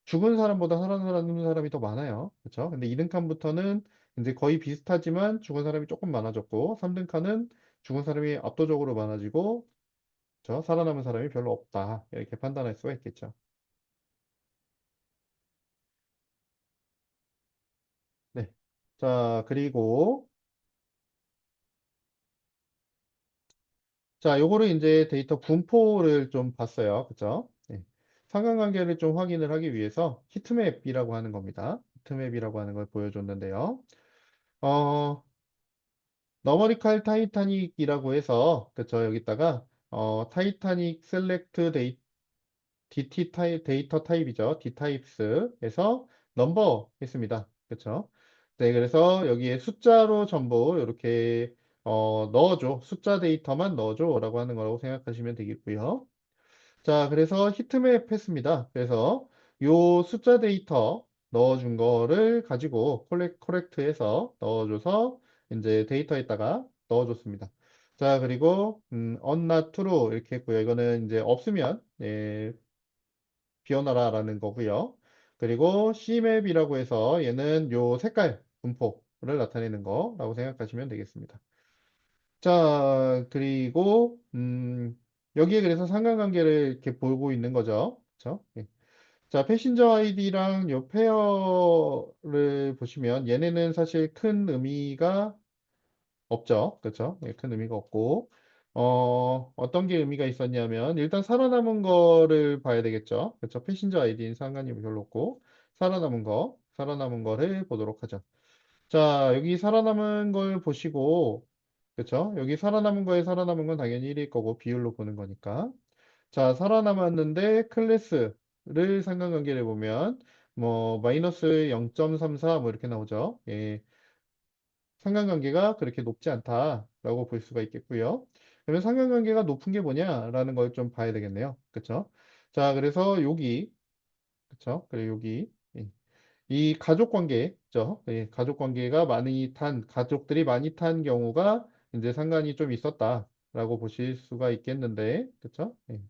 S1: 죽은 사람보다 살아남은 사람이 더 많아요. 그렇죠? 근데 2등 칸부터는 이제 거의 비슷하지만 죽은 사람이 조금 많아졌고 3등 칸은 죽은 사람이 압도적으로 많아지고 그렇죠? 살아남은 사람이 별로 없다. 이렇게 판단할 수가 있겠죠. 네. 자, 그리고 자, 요거를 이제 데이터 분포를 좀 봤어요. 그죠? 네. 상관관계를 좀 확인을 하기 위해서 히트맵이라고 하는 겁니다. 히트맵이라고 하는 걸 보여줬는데요. 어, 너머리칼 타이타닉이라고 해서, 그쵸? 여기다가, 타이타닉 셀렉트 DT 데이터 타입이죠. D 타입스에서 넘버 했습니다. 그쵸? 네, 그래서 여기에 숫자로 전부 이렇게, 넣어줘. 숫자 데이터만 넣어줘. 라고 하는 거라고 생각하시면 되겠고요. 자, 그래서 히트맵 했습니다. 그래서 요 숫자 데이터 넣어준 거를 가지고 코렉트해서 넣어줘서 이제 데이터에다가 넣어줬습니다. 자, 그리고 not true 이렇게 했고요. 이거는 이제 없으면 비워놔라라는 거고요. 그리고 CMap이라고 해서 얘는 요 색깔 분포를 나타내는 거라고 생각하시면 되겠습니다. 자, 그리고 여기에 그래서 상관관계를 이렇게 보고 있는 거죠. 그렇죠? 예. 자, 패신저 아이디랑 요 페어를 보시면 얘네는 사실 큰 의미가 없죠. 그렇죠? 예, 큰 의미가 없고 어떤 게 의미가 있었냐면 일단 살아남은 거를 봐야 되겠죠. 그렇죠? 패신저 아이디는 상관이 별로 없고 살아남은 거를 보도록 하죠. 자, 여기 살아남은 걸 보시고, 그쵸? 여기 살아남은 거에 살아남은 건 당연히 1일 거고, 비율로 보는 거니까. 자, 살아남았는데, 클래스를 상관관계를 보면, 뭐, 마이너스 0.34, 뭐, 이렇게 나오죠. 예, 상관관계가 그렇게 높지 않다라고 볼 수가 있겠고요. 그러면 상관관계가 높은 게 뭐냐라는 걸 좀 봐야 되겠네요. 그쵸? 자, 그래서 여기, 그쵸? 그리고 여기, 예. 이 가족 관계죠. 예, 가족들이 많이 탄 경우가 이제 상관이 좀 있었다라고 보실 수가 있겠는데, 그쵸? 예.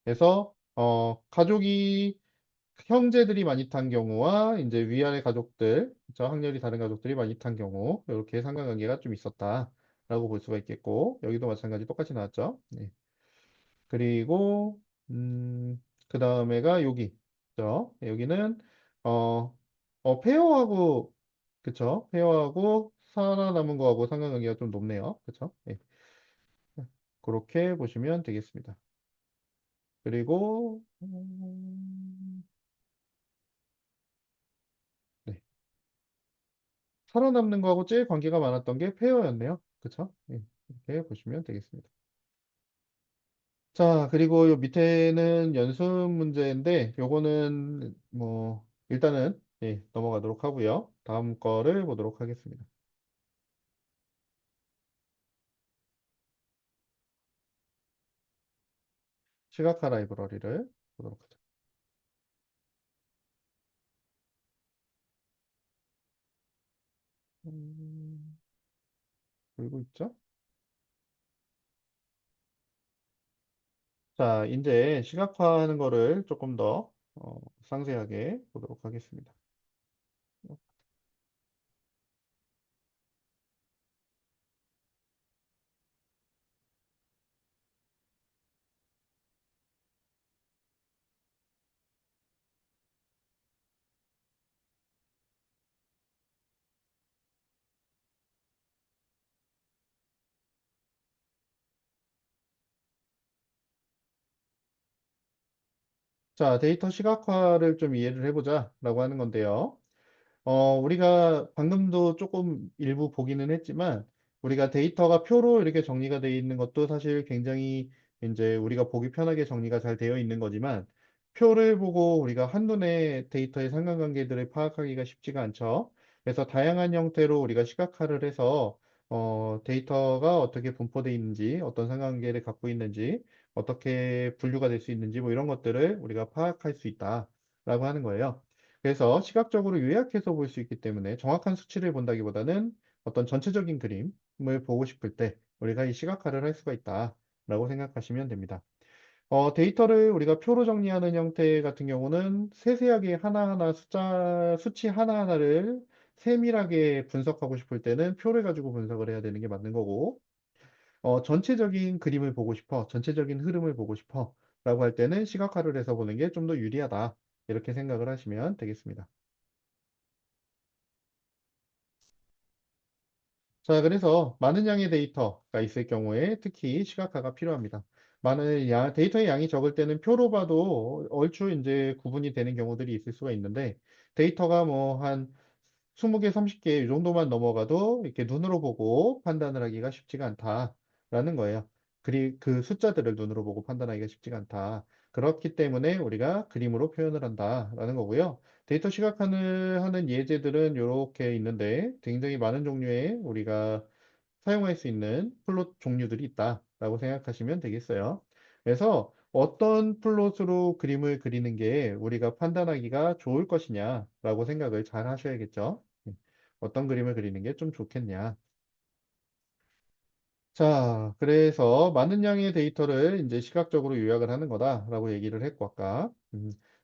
S1: 그래서, 가족이, 형제들이 많이 탄 경우와 이제 위아래 가족들, 그쵸? 학렬이 다른 가족들이 많이 탄 경우, 이렇게 상관관계가 좀 있었다라고 볼 수가 있겠고, 여기도 마찬가지 똑같이 나왔죠? 네. 그리고 그 다음에가 여기, 그죠? 여기는 어, 페어하고, 그쵸? 페어하고 살아남은 거하고 상관관계가 좀 높네요, 그쵸? 네. 그렇게 보시면 되겠습니다. 그리고 네. 살아남는 거하고 제일 관계가 많았던 게 페어였네요, 그쵸? 네. 이렇게 보시면 되겠습니다. 자, 그리고 요 밑에는 연습 문제인데, 요거는 뭐, 일단은, 예, 넘어가도록 하고요. 다음 거를 보도록 하겠습니다. 시각화 라이브러리를 보도록 하죠. 음, 그리고 있죠? 자, 이제 시각화하는 거를 조금 더 상세하게 보도록 하겠습니다. 자, 데이터 시각화를 좀 이해를 해보자 라고 하는 건데요. 우리가 방금도 조금 일부 보기는 했지만, 우리가 데이터가 표로 이렇게 정리가 되어 있는 것도 사실 굉장히 이제 우리가 보기 편하게 정리가 잘 되어 있는 거지만, 표를 보고 우리가 한눈에 데이터의 상관관계들을 파악하기가 쉽지가 않죠. 그래서 다양한 형태로 우리가 시각화를 해서, 데이터가 어떻게 분포되어 있는지, 어떤 상관관계를 갖고 있는지, 어떻게 분류가 될 수 있는지, 뭐 이런 것들을 우리가 파악할 수 있다라고 하는 거예요. 그래서 시각적으로 요약해서 볼 수 있기 때문에 정확한 수치를 본다기보다는 어떤 전체적인 그림을 보고 싶을 때 우리가 이 시각화를 할 수가 있다라고 생각하시면 됩니다. 데이터를 우리가 표로 정리하는 형태 같은 경우는 세세하게 하나하나 수치 하나하나를 세밀하게 분석하고 싶을 때는 표를 가지고 분석을 해야 되는 게 맞는 거고, 전체적인 그림을 보고 싶어, 전체적인 흐름을 보고 싶어 라고 할 때는 시각화를 해서 보는 게 좀 더 유리하다. 이렇게 생각을 하시면 되겠습니다. 자, 그래서 많은 양의 데이터가 있을 경우에 특히 시각화가 필요합니다. 데이터의 양이 적을 때는 표로 봐도 얼추 이제 구분이 되는 경우들이 있을 수가 있는데, 데이터가 뭐 한 20개, 30개 이 정도만 넘어가도 이렇게 눈으로 보고 판단을 하기가 쉽지가 않다라는 거예요. 그 숫자들을 눈으로 보고 판단하기가 쉽지가 않다. 그렇기 때문에 우리가 그림으로 표현을 한다라는 거고요. 데이터 시각화를 하는 예제들은 이렇게 있는데 굉장히 많은 종류의 우리가 사용할 수 있는 플롯 종류들이 있다라고 생각하시면 되겠어요. 그래서 어떤 플롯으로 그림을 그리는 게 우리가 판단하기가 좋을 것이냐라고 생각을 잘 하셔야겠죠. 어떤 그림을 그리는 게 좀 좋겠냐. 자, 그래서 많은 양의 데이터를 이제 시각적으로 요약을 하는 거다라고 얘기를 했고, 아까.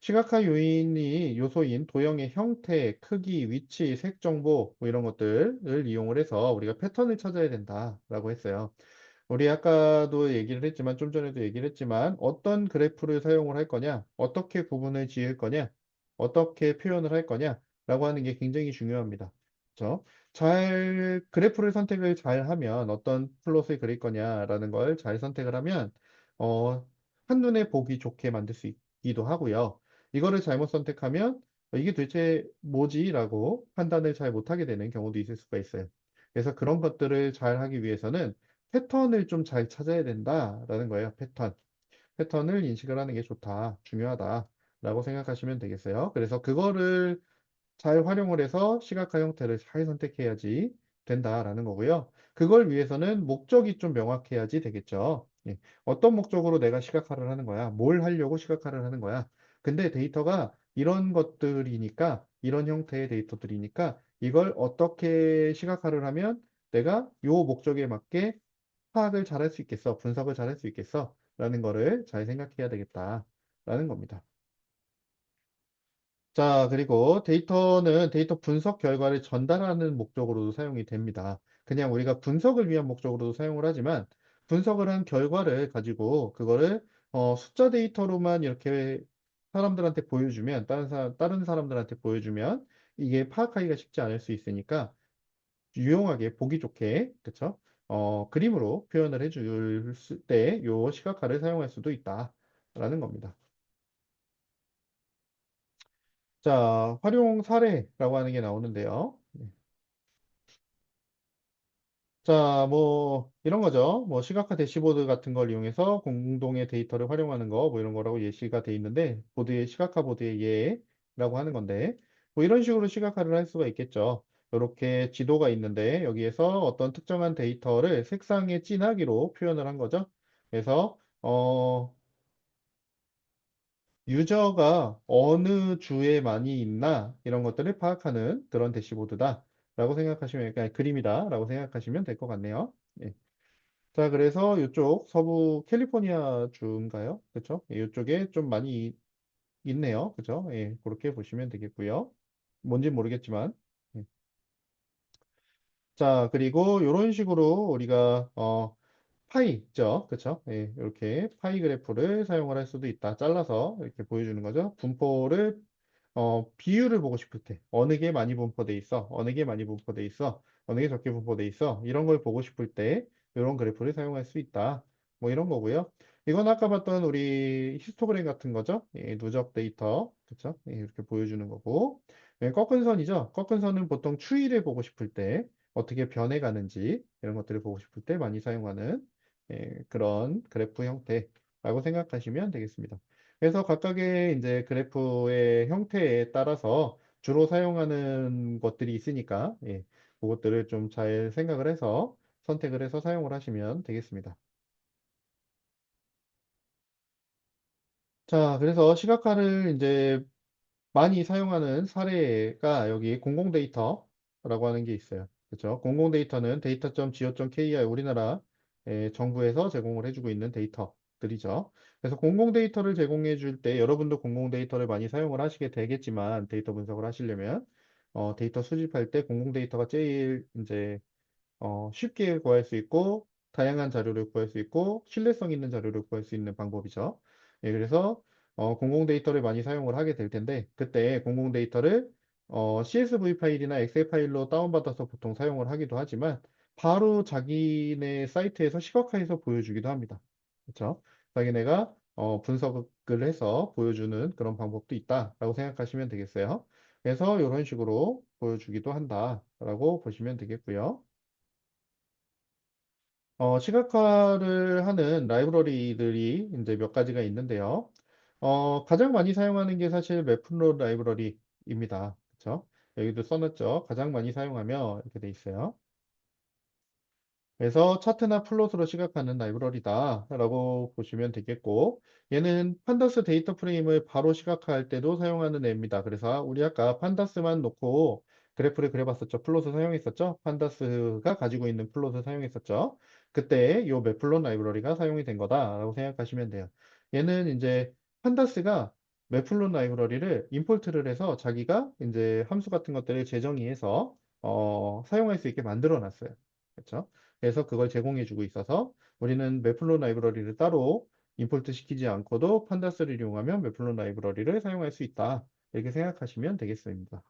S1: 시각화 요소인 도형의 형태, 크기, 위치, 색 정보, 뭐 이런 것들을 이용을 해서 우리가 패턴을 찾아야 된다라고 했어요. 우리 아까도 얘기를 했지만, 좀 전에도 얘기를 했지만, 어떤 그래프를 사용을 할 거냐, 어떻게 구분을 지을 거냐, 어떻게 표현을 할 거냐라고 하는 게 굉장히 중요합니다. 그렇죠? 그래프를 선택을 잘 하면 어떤 플롯을 그릴 거냐라는 걸 잘 선택을 하면, 어, 한눈에 보기 좋게 만들 수 있기도 하고요. 이거를 잘못 선택하면, 이게 도대체 뭐지? 라고 판단을 잘 못하게 되는 경우도 있을 수가 있어요. 그래서 그런 것들을 잘 하기 위해서는 패턴을 좀 잘 찾아야 된다라는 거예요. 패턴을 인식을 하는 게 좋다, 중요하다라고 생각하시면 되겠어요. 그래서 그거를 잘 활용을 해서 시각화 형태를 잘 선택해야지 된다라는 거고요. 그걸 위해서는 목적이 좀 명확해야지 되겠죠. 예. 어떤 목적으로 내가 시각화를 하는 거야? 뭘 하려고 시각화를 하는 거야? 근데 데이터가 이런 것들이니까, 이런 형태의 데이터들이니까, 이걸 어떻게 시각화를 하면 내가 요 목적에 맞게 파악을 잘할 수 있겠어, 분석을 잘할 수 있겠어, 라는 거를 잘 생각해야 되겠다라는 겁니다. 자, 그리고 데이터는 데이터 분석 결과를 전달하는 목적으로도 사용이 됩니다. 그냥 우리가 분석을 위한 목적으로도 사용을 하지만 분석을 한 결과를 가지고 그거를 숫자 데이터로만 이렇게 사람들한테 보여주면 다른 사람들한테 보여주면 이게 파악하기가 쉽지 않을 수 있으니까 유용하게 보기 좋게 그쵸? 그림으로 표현을 해줄 때 요 시각화를 사용할 수도 있다라는 겁니다. 자, 활용 사례라고 하는 게 나오는데요. 자, 뭐, 이런 거죠. 뭐, 시각화 대시보드 같은 걸 이용해서 공동의 데이터를 활용하는 거, 뭐, 이런 거라고 예시가 돼 있는데, 보드의, 시각화 보드의 예라고 하는 건데, 뭐, 이런 식으로 시각화를 할 수가 있겠죠. 이렇게 지도가 있는데, 여기에서 어떤 특정한 데이터를 색상의 진하기로 표현을 한 거죠. 그래서, 유저가 어느 주에 많이 있나 이런 것들을 파악하는 그런 대시보드다 라고 생각하시면 그러니까 그림이다 라고 생각하시면 될 것 같네요. 예. 자, 그래서 이쪽 서부 캘리포니아 주인가요? 그렇죠? 이쪽에 좀 많이 있네요. 그죠? 예, 그렇게 보시면 되겠고요. 뭔지 모르겠지만. 예. 자, 그리고 이런 식으로 우리가 파이 있죠. 그쵸? 예, 이렇게 파이 그래프를 사용을 할 수도 있다. 잘라서 이렇게 보여주는 거죠. 분포를 비율을 보고 싶을 때 어느 게 많이 분포돼 있어, 어느 게 많이 분포돼 있어, 어느 게 적게 분포돼 있어, 이런 걸 보고 싶을 때 이런 그래프를 사용할 수 있다. 뭐 이런 거고요. 이건 아까 봤던 우리 히스토그램 같은 거죠. 예, 누적 데이터, 그쵸? 예, 이렇게 보여주는 거고. 예, 꺾은 선이죠. 꺾은 선은 보통 추이를 보고 싶을 때 어떻게 변해가는지 이런 것들을 보고 싶을 때 많이 사용하는 그런 그래프 형태라고 생각하시면 되겠습니다. 그래서 각각의 이제 그래프의 형태에 따라서 주로 사용하는 것들이 있으니까 그것들을 좀 잘 생각을 해서 선택을 해서 사용을 하시면 되겠습니다. 자, 그래서 시각화를 이제 많이 사용하는 사례가 여기 공공 데이터라고 하는 게 있어요. 그렇죠? 공공 데이터는 data.go.kr 우리나라 정부에서 제공을 해주고 있는 데이터들이죠. 그래서 공공 데이터를 제공해 줄 때 여러분도 공공 데이터를 많이 사용을 하시게 되겠지만 데이터 분석을 하시려면 데이터 수집할 때 공공 데이터가 제일 이제 쉽게 구할 수 있고, 다양한 자료를 구할 수 있고, 신뢰성 있는 자료를 구할 수 있는 방법이죠. 예, 그래서 공공 데이터를 많이 사용을 하게 될 텐데, 그때 공공 데이터를 CSV 파일이나 엑셀 파일로 다운받아서 보통 사용을 하기도 하지만, 바로 자기네 사이트에서 시각화해서 보여주기도 합니다. 그렇죠? 자기네가 분석을 해서 보여주는 그런 방법도 있다라고 생각하시면 되겠어요. 그래서 이런 식으로 보여주기도 한다라고 보시면 되겠고요. 시각화를 하는 라이브러리들이 이제 몇 가지가 있는데요. 가장 많이 사용하는 게 사실 매플롯 라이브러리입니다. 그쵸? 여기도 써놨죠. 가장 많이 사용하며 이렇게 돼 있어요. 그래서 차트나 플롯으로 시각하는 라이브러리다 라고 보시면 되겠고 얘는 판다스 데이터 프레임을 바로 시각화할 때도 사용하는 앱입니다. 그래서 우리 아까 판다스만 놓고 그래프를 그려봤었죠. 플롯을 사용했었죠. 판다스가 가지고 있는 플롯을 사용했었죠. 그때 요 매플롯 라이브러리가 사용이 된 거다라고 생각하시면 돼요. 얘는 이제 판다스가 매플롯 라이브러리를 임포트를 해서 자기가 이제 함수 같은 것들을 재정의해서 사용할 수 있게 만들어 놨어요. 그렇죠? 그래서 그걸 제공해주고 있어서 우리는 매플론 라이브러리를 따로 임포트 시키지 않고도 판다스를 이용하면 매플론 라이브러리를 사용할 수 있다. 이렇게 생각하시면 되겠습니다.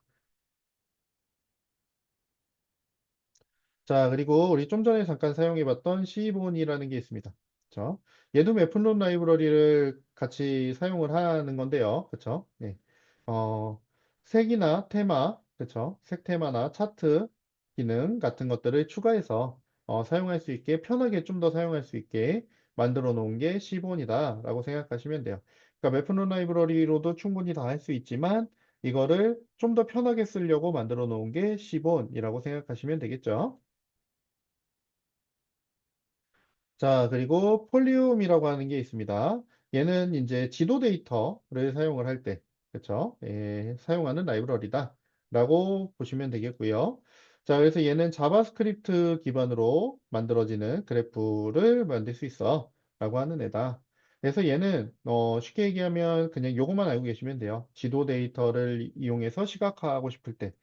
S1: 자, 그리고 우리 좀 전에 잠깐 사용해봤던 시본이라는 게 있습니다. 그쵸? 얘도 매플론 라이브러리를 같이 사용을 하는 건데요. 그쵸? 네. 어, 색이나 테마, 그쵸? 색 테마나 차트 기능 같은 것들을 추가해서 사용할 수 있게 편하게 좀 더 사용할 수 있게 만들어 놓은 게 시본이다 라고 생각하시면 돼요. 그러니까 매플론 라이브러리로도 충분히 다 할 수 있지만 이거를 좀 더 편하게 쓰려고 만들어 놓은 게 시본이라고 생각하시면 되겠죠. 자, 그리고 폴리움이라고 하는 게 있습니다. 얘는 이제 지도 데이터를 사용을 할 때, 그쵸? 예, 사용하는 라이브러리다. 라고 보시면 되겠고요. 자, 그래서 얘는 자바스크립트 기반으로 만들어지는 그래프를 만들 수 있어. 라고 하는 애다. 그래서 얘는, 쉽게 얘기하면 그냥 요것만 알고 계시면 돼요. 지도 데이터를 이용해서 시각화하고 싶을 때,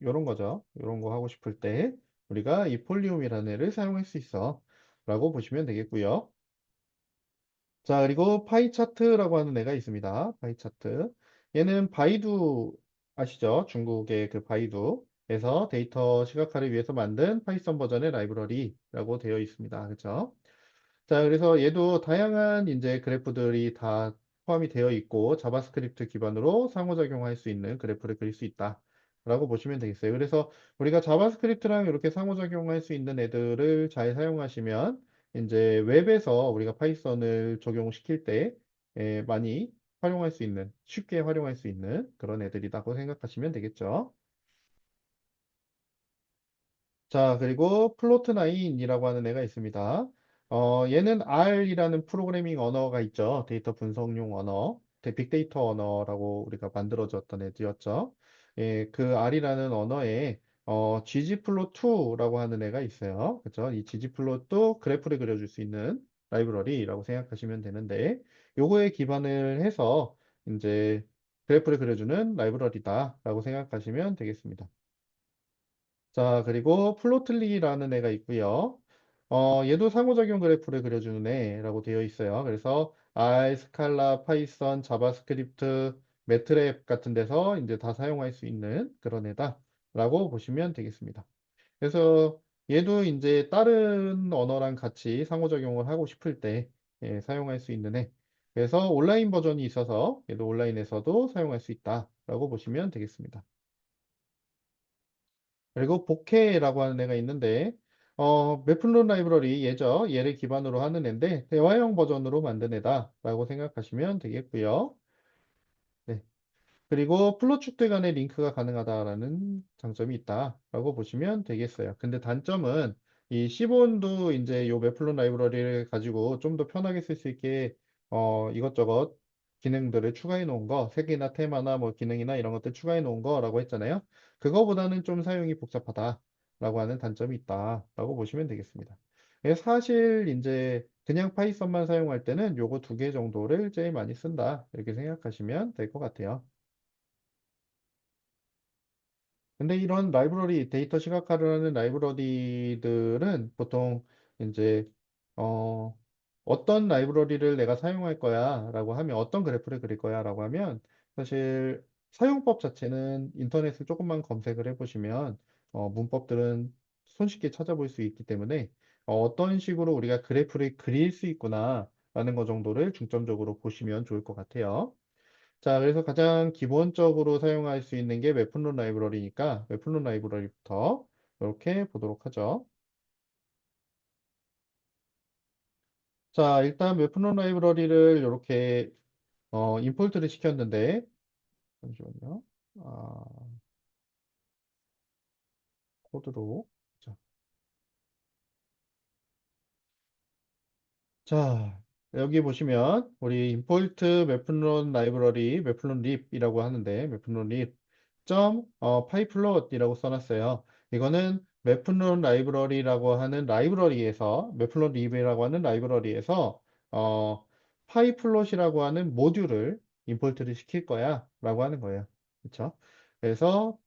S1: 요런 거죠. 요런 거 하고 싶을 때, 우리가 이 폴리움이라는 애를 사용할 수 있어. 라고 보시면 되겠고요. 자, 그리고 파이 차트라고 하는 애가 있습니다. 파이 차트. 얘는 바이두 아시죠? 중국의 그 바이두에서 데이터 시각화를 위해서 만든 파이썬 버전의 라이브러리라고 되어 있습니다. 그렇죠? 자, 그래서 얘도 다양한 이제 그래프들이 다 포함이 되어 있고 자바스크립트 기반으로 상호작용할 수 있는 그래프를 그릴 수 있다. 라고 보시면 되겠어요. 그래서 우리가 자바스크립트랑 이렇게 상호작용할 수 있는 애들을 잘 사용하시면 이제 웹에서 우리가 파이썬을 적용시킬 때 많이 활용할 수 있는, 쉽게 활용할 수 있는 그런 애들이라고 생각하시면 되겠죠. 자, 그리고 플로트9이라고 하는 애가 있습니다. 얘는 R이라는 프로그래밍 언어가 있죠. 데이터 분석용 언어, 빅데이터 언어라고 우리가 만들어졌던 애들이었죠. 예, 그 R이라는 언어에 ggplot2라고 하는 애가 있어요. 그렇죠? 이 ggplot도 그래프를 그려줄 수 있는 라이브러리라고 생각하시면 되는데, 요거에 기반을 해서 이제 그래프를 그려주는 라이브러리다라고 생각하시면 되겠습니다. 자, 그리고 플로틀리라는 애가 있고요. 얘도 상호작용 그래프를 그려주는 애라고 되어 있어요. 그래서 R, 스칼라, 파이썬, 자바스크립트, 매트랩 같은 데서 이제 다 사용할 수 있는 그런 애다라고 보시면 되겠습니다. 그래서 얘도 이제 다른 언어랑 같이 상호작용을 하고 싶을 때 사용할 수 있는 애. 그래서 온라인 버전이 있어서 얘도 온라인에서도 사용할 수 있다라고 보시면 되겠습니다. 그리고 복해라고 하는 애가 있는데, 매플론 라이브러리 얘를 기반으로 하는 애인데, 대화형 버전으로 만든 애다라고 생각하시면 되겠고요. 네. 그리고 플롯 축들 간의 링크가 가능하다라는 장점이 있다라고 보시면 되겠어요. 근데 단점은 이 시본도 이제 요 매플론 라이브러리를 가지고 좀 더 편하게 쓸 수 있게 이것저것 기능들을 추가해 놓은 거, 색이나 테마나 뭐 기능이나 이런 것들 추가해 놓은 거라고 했잖아요. 그거보다는 좀 사용이 복잡하다라고 하는 단점이 있다라고 보시면 되겠습니다. 사실 이제 그냥 파이썬만 사용할 때는 요거 두 개 정도를 제일 많이 쓴다 이렇게 생각하시면 될 것 같아요. 근데 이런 라이브러리, 데이터 시각화를 하는 라이브러리들은 보통 이제, 어, 어떤 라이브러리를 내가 사용할 거야 라고 하면, 어떤 그래프를 그릴 거야 라고 하면, 사실 사용법 자체는 인터넷을 조금만 검색을 해보시면, 문법들은 손쉽게 찾아볼 수 있기 때문에, 떤 식으로 우리가 그래프를 그릴 수 있구나 라는 것 정도를 중점적으로 보시면 좋을 것 같아요. 자, 그래서 가장 기본적으로 사용할 수 있는 게 웹플론 라이브러리니까 웹플론 라이브러리부터 이렇게 보도록 하죠. 자, 일단 웹플론 라이브러리를 이렇게 임포트를 시켰는데 잠시만요. 아, 코드로 자, 자, 여기 보시면 우리 임포트 맵플론 라이브러리 맵플론 립이라고 하는데 맵플론 립점 파이플롯이라고 써놨어요. 이거는 맵플론 라이브러리라고 하는 라이브러리에서 맵플론 립이라고 하는 라이브러리에서 파이플롯이라고 하는 모듈을 임포트를 시킬 거야 라고 하는 거예요. 그렇죠? 그래서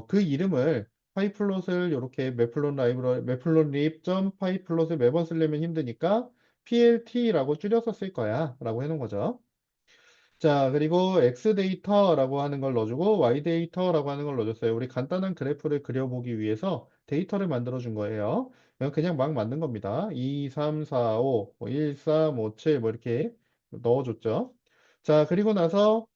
S1: 그 이름을 파이플롯을 이렇게 맵플론 라이브러리 맵플론 립점 파이플롯을 매번 쓰려면 힘드니까 PLT라고 줄여서 쓸 거야 라고 해놓은 거죠. 자, 그리고 X 데이터라고 하는 걸 넣어주고 Y 데이터라고 하는 걸 넣어줬어요. 우리 간단한 그래프를 그려보기 위해서 데이터를 만들어 준 거예요. 이건 그냥 막 만든 겁니다. 2, 3, 4, 5, 뭐 1, 3, 5, 7, 뭐 이렇게 넣어줬죠. 자, 그리고 나서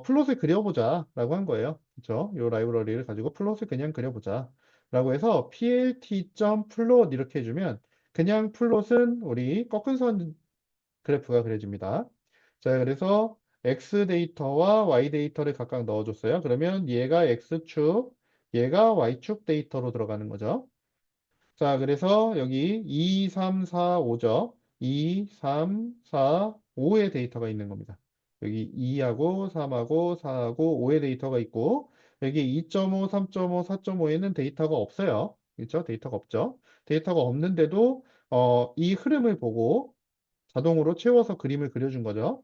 S1: 플롯을 그려보자 라고 한 거예요. 그렇죠? 이 라이브러리를 가지고 플롯을 그냥 그려보자 라고 해서 plt.plot 이렇게 해주면 그냥 플롯은 우리 꺾은 선 그래프가 그려집니다. 자, 그래서 X 데이터와 Y 데이터를 각각 넣어줬어요. 그러면 얘가 X축, 얘가 Y축 데이터로 들어가는 거죠. 자, 그래서 여기 2, 3, 4, 5죠. 2, 3, 4, 5의 데이터가 있는 겁니다. 여기 2하고 3하고 4하고 5의 데이터가 있고, 여기 2.5, 3.5, 4.5에는 데이터가 없어요. 그렇죠? 데이터가 없죠. 데이터가 없는데도 이 흐름을 보고 자동으로 채워서 그림을 그려준 거죠.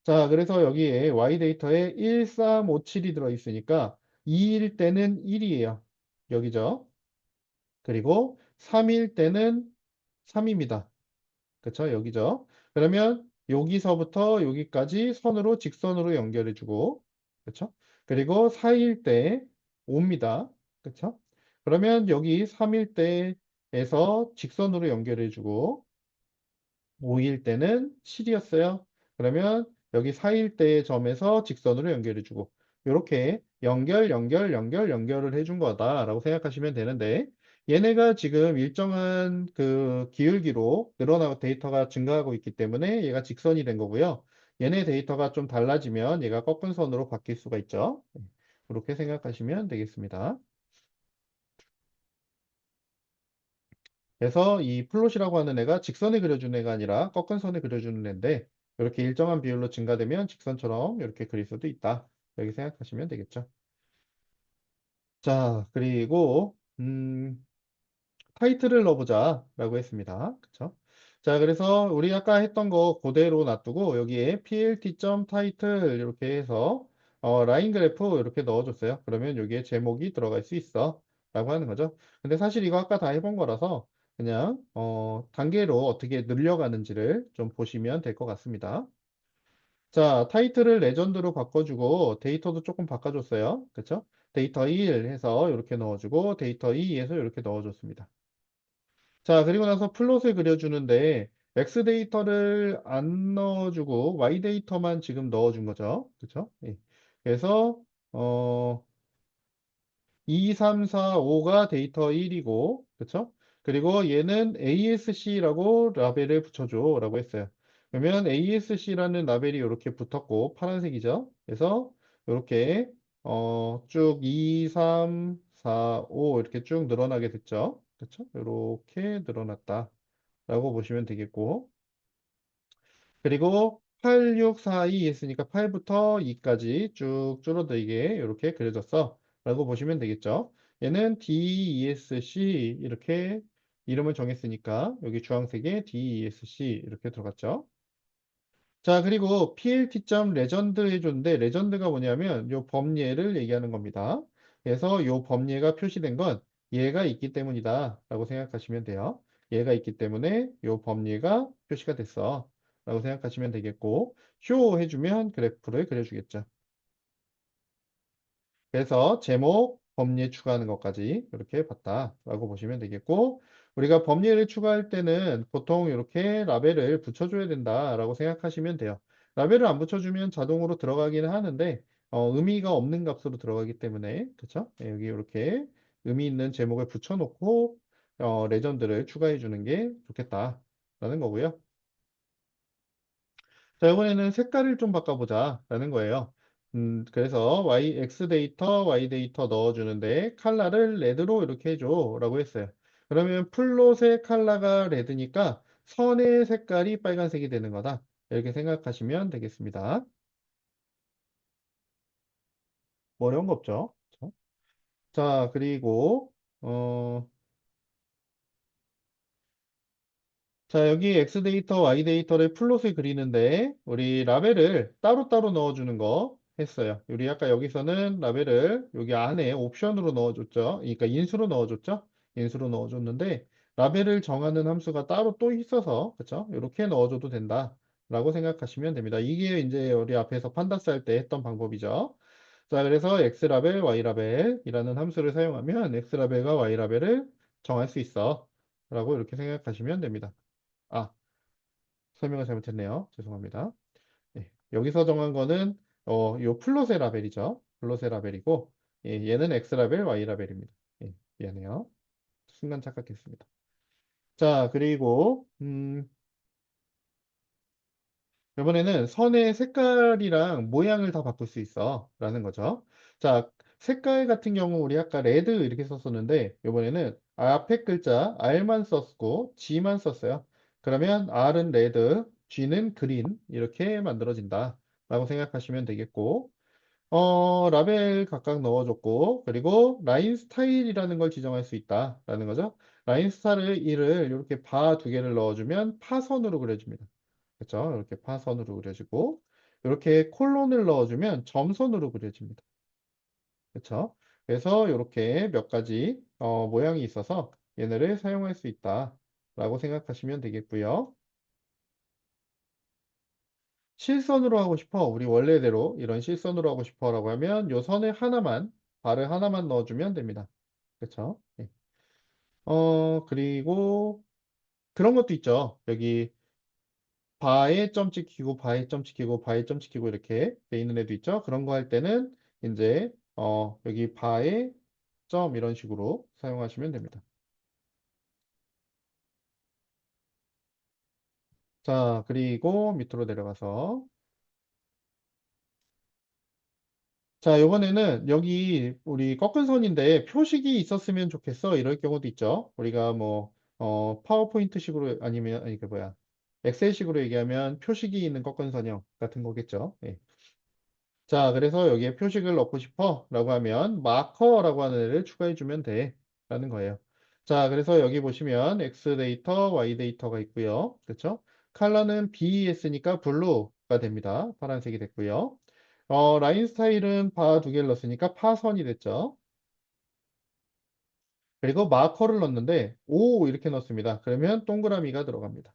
S1: 자, 그래서 여기에 Y 데이터에 1357이 들어있으니까 2일 때는 1이에요. 여기죠. 그리고 3일 때는 3입니다. 그쵸? 여기죠. 그러면 여기서부터 여기까지 선으로 직선으로 연결해주고, 그쵸? 그리고 4일 때 5입니다. 그쵸? 그러면 여기 3일 때에서 직선으로 연결해주고, 5일 때는 7이었어요. 그러면 여기 4일 때의 점에서 직선으로 연결해주고 이렇게 연결을 해준 거다라고 생각하시면 되는데 얘네가 지금 일정한 그 기울기로 늘어나고 데이터가 증가하고 있기 때문에 얘가 직선이 된 거고요. 얘네 데이터가 좀 달라지면 얘가 꺾은 선으로 바뀔 수가 있죠. 그렇게 생각하시면 되겠습니다. 그래서 이 플롯이라고 하는 애가 직선을 그려주는 애가 아니라 꺾은 선을 그려주는 애인데 이렇게 일정한 비율로 증가되면 직선처럼 이렇게 그릴 수도 있다. 이렇게 생각하시면 되겠죠. 자, 그리고 타이틀을 넣어보자 라고 했습니다. 그쵸? 자, 그래서 우리 아까 했던 거 그대로 놔두고 여기에 plt.title 이렇게 해서 라인 그래프 이렇게 넣어줬어요. 그러면 여기에 제목이 들어갈 수 있어 라고 하는 거죠. 근데 사실 이거 아까 다 해본 거라서 그냥 단계로 어떻게 늘려가는지를 좀 보시면 될 것 같습니다. 자, 타이틀을 레전드로 바꿔주고 데이터도 조금 바꿔줬어요. 그쵸? 데이터 1 해서 이렇게 넣어주고 데이터 2 해서 이렇게 넣어줬습니다. 자, 그리고 나서 플롯을 그려주는데 X 데이터를 안 넣어주고 Y 데이터만 지금 넣어준 거죠. 그쵸? 예. 그래서 어, 2, 3, 4, 5가 데이터 1이고, 그쵸? 그리고 얘는 ASC라고 라벨을 붙여줘 라고 했어요. 그러면 ASC라는 라벨이 이렇게 붙었고, 파란색이죠? 그래서 이렇게 쭉 2, 3, 4, 5 이렇게 쭉 늘어나게 됐죠? 그쵸? 이렇게 늘어났다 라고 보시면 되겠고, 그리고 8, 6, 4, 2 했으니까 8부터 2까지 쭉 줄어들게 이렇게 그려졌어. 라고 보시면 되겠죠. 얘는 DESC 이렇게 이름을 정했으니까 여기 주황색에 DESC 이렇게 들어갔죠. 자, 그리고 plt.legend 해줬는데 레전드가 뭐냐면 요 범례를 얘기하는 겁니다. 그래서 요 범례가 표시된 건 얘가 있기 때문이다 라고 생각하시면 돼요. 얘가 있기 때문에 요 범례가 표시가 됐어 라고 생각하시면 되겠고 쇼 해주면 그래프를 그려주겠죠. 그래서 제목, 범례 추가하는 것까지 이렇게 봤다라고 보시면 되겠고 우리가 범례를 추가할 때는 보통 이렇게 라벨을 붙여줘야 된다라고 생각하시면 돼요. 라벨을 안 붙여주면 자동으로 들어가기는 하는데 의미가 없는 값으로 들어가기 때문에 그렇죠? 여기 이렇게 의미 있는 제목을 붙여놓고 레전드를 추가해 주는 게 좋겠다라는 거고요. 자, 이번에는 색깔을 좀 바꿔보자 라는 거예요. 그래서 X 데이터, Y 데이터 넣어주는데 컬러를 레드로 이렇게 해줘 라고 했어요. 그러면 플롯의 컬러가 레드니까 선의 색깔이 빨간색이 되는 거다. 이렇게 생각하시면 되겠습니다. 뭐 어려운 거 없죠? 그쵸? 자, 그리고 자, 여기 X 데이터, Y 데이터를 플롯을 그리는데 우리 라벨을 따로따로 넣어주는 거 했어요. 우리 아까 여기서는 라벨을 여기 안에 옵션으로 넣어줬죠. 그러니까 인수로 넣어줬죠. 인수로 넣어줬는데 라벨을 정하는 함수가 따로 또 있어서 그쵸? 이렇게 넣어줘도 된다. 라고 생각하시면 됩니다. 이게 이제 우리 앞에서 판다스 할 때 했던 방법이죠. 자, 그래서 X라벨, Y라벨이라는 함수를 사용하면 X라벨과 Y라벨을 정할 수 있어. 라고 이렇게 생각하시면 됩니다. 아, 설명을 잘못했네요. 죄송합니다. 예, 여기서 정한 거는 요 플롯의 라벨이죠. 플롯의 라벨이고 얘는 X 라벨, Y 라벨입니다. 예, 미안해요. 순간 착각했습니다. 자, 그리고 이번에는 선의 색깔이랑 모양을 다 바꿀 수 있어 라는 거죠. 자, 색깔 같은 경우 우리 아까 레드 이렇게 썼었는데 이번에는 앞에 글자 R만 썼고 G만 썼어요. 그러면 R은 레드, G는 그린 이렇게 만들어진다 라고 생각하시면 되겠고 라벨 각각 넣어줬고, 그리고 라인 스타일이라는 걸 지정할 수 있다라는 거죠. 라인 스타일을 이렇게 바 두 개를 넣어주면 파선으로 그려집니다. 그렇죠? 이렇게 파선으로 그려지고, 이렇게 콜론을 넣어주면 점선으로 그려집니다. 그렇죠? 그래서 이렇게 몇 가지 모양이 있어서 얘네를 사용할 수 있다라고 생각하시면 되겠고요. 실선으로 하고 싶어. 우리 원래대로 이런 실선으로 하고 싶어라고 하면 요 선에 하나만, 발을 하나만 넣어주면 됩니다. 그렇죠? 예. 그리고 그런 것도 있죠. 여기 바에 점 찍히고, 바에 점 찍히고, 바에 점 찍히고 이렇게 돼 있는 애도 있죠. 그런 거 할 때는 이제 여기 바에 점 이런 식으로 사용하시면 됩니다. 자, 그리고 밑으로 내려가서 자, 요번에는 여기 우리 꺾은 선인데 표식이 있었으면 좋겠어. 이럴 경우도 있죠. 우리가 뭐, 파워포인트 식으로 아니면, 아니, 그 뭐야. 엑셀 식으로 얘기하면 표식이 있는 꺾은 선형 같은 거겠죠. 예. 자, 그래서 여기에 표식을 넣고 싶어 라고 하면 마커라고 하는 애를 추가해 주면 돼 라는 거예요. 자, 그래서 여기 보시면 X 데이터, Y 데이터가 있고요. 그렇죠? 컬러는 BES니까 블루가 됩니다. 파란색이 됐고요. 라인 스타일은 바 두 개를 넣었으니까 파선이 됐죠. 그리고 마커를 넣었는데 O 이렇게 넣습니다. 그러면 동그라미가 들어갑니다.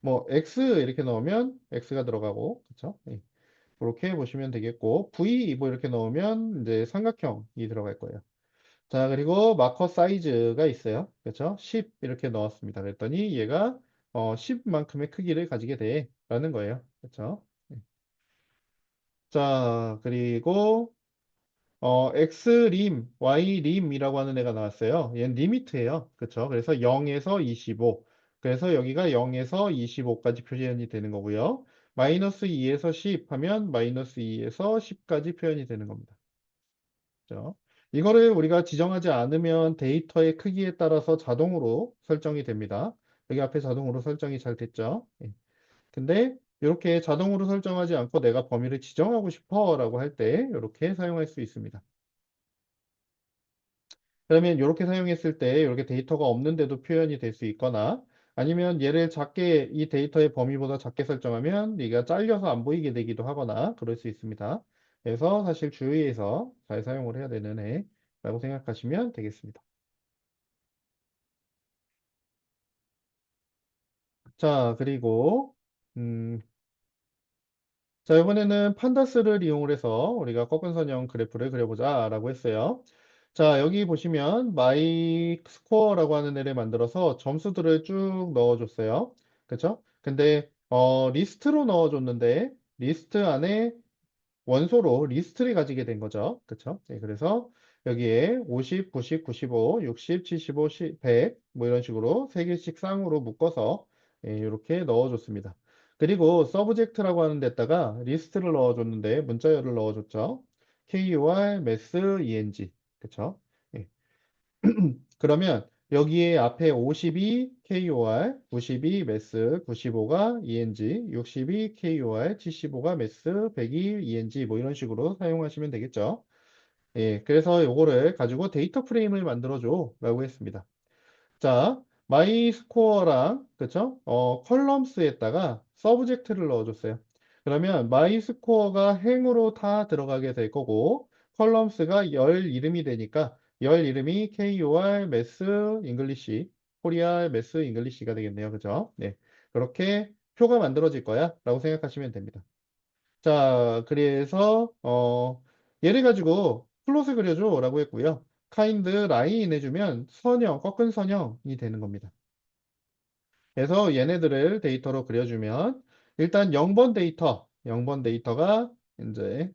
S1: 뭐 X 이렇게 넣으면 X가 들어가고 그렇죠? 예. 그렇게 보시면 되겠고 V 뭐 이렇게 넣으면 이제 삼각형이 들어갈 거예요. 자, 그리고 마커 사이즈가 있어요. 그렇죠? 10 이렇게 넣었습니다. 그랬더니 얘가 10만큼의 크기를 가지게 돼 라는 거예요. 그렇죠? 네. 자, 그리고 X림, Y림이라고 하는 애가 나왔어요. 얘는 리미트예요. 그렇죠? 그래서 0에서 25. 그래서 여기가 0에서 25까지 표현이 되는 거고요. 마이너스 2에서 10 하면 마이너스 2에서 10까지 표현이 되는 겁니다. 그렇죠? 이거를 우리가 지정하지 않으면 데이터의 크기에 따라서 자동으로 설정이 됩니다. 여기 앞에 자동으로 설정이 잘 됐죠? 예. 근데 이렇게 자동으로 설정하지 않고 내가 범위를 지정하고 싶어 라고 할 때 이렇게 사용할 수 있습니다. 그러면 이렇게 사용했을 때 이렇게 데이터가 없는데도 표현이 될 수 있거나 아니면 얘를 작게 이 데이터의 범위보다 작게 설정하면 얘가 잘려서 안 보이게 되기도 하거나 그럴 수 있습니다. 그래서 사실 주의해서 잘 사용을 해야 되는 애라고 생각하시면 되겠습니다. 자, 그리고 자, 이번에는 판다스를 이용을 해서 우리가 꺾은 선형 그래프를 그려보자 라고 했어요. 자, 여기 보시면 마이 스코어라고 하는 애를 만들어서 점수들을 쭉 넣어줬어요. 그쵸? 근데 리스트로 넣어줬는데 리스트 안에 원소로 리스트를 가지게 된 거죠. 그쵸? 네, 그래서 여기에 50, 90, 95, 60, 75, 100, 뭐 이런 식으로 세 개씩 쌍으로 묶어서 이렇게 넣어줬습니다. 그리고 서브젝트라고 하는 데다가 리스트를 넣어줬는데 문자열을 넣어줬죠. KUR, MES, ENG. 그쵸? 예. 그러면 여기에 앞에 52 KOR, 92 MES, 95가 ENG, 62 KOR, 75가 MES, 102 ENG 뭐 이런 식으로 사용하시면 되겠죠. 예, 그래서 요거를 가지고 데이터 프레임을 만들어줘 라고 했습니다. 자, 마이 스코어랑 그쵸? 컬럼스에다가 서브젝트를 넣어줬어요. 그러면 마이 스코어가 행으로 다 들어가게 될 거고 컬럼스가 열 이름이 되니까 열 이름이 KOR 매스 잉글리시 코리아 매스 잉글리시가 되겠네요. 그죠? 네. 그렇게 표가 만들어질 거야 라고 생각하시면 됩니다. 자, 그래서 얘를 가지고 플롯을 그려줘 라고 했고요. 카인드 라인 해주면 선형, 꺾은 선형이 되는 겁니다. 그래서 얘네들을 데이터로 그려주면 일단 0번 데이터, 0번 데이터가 이제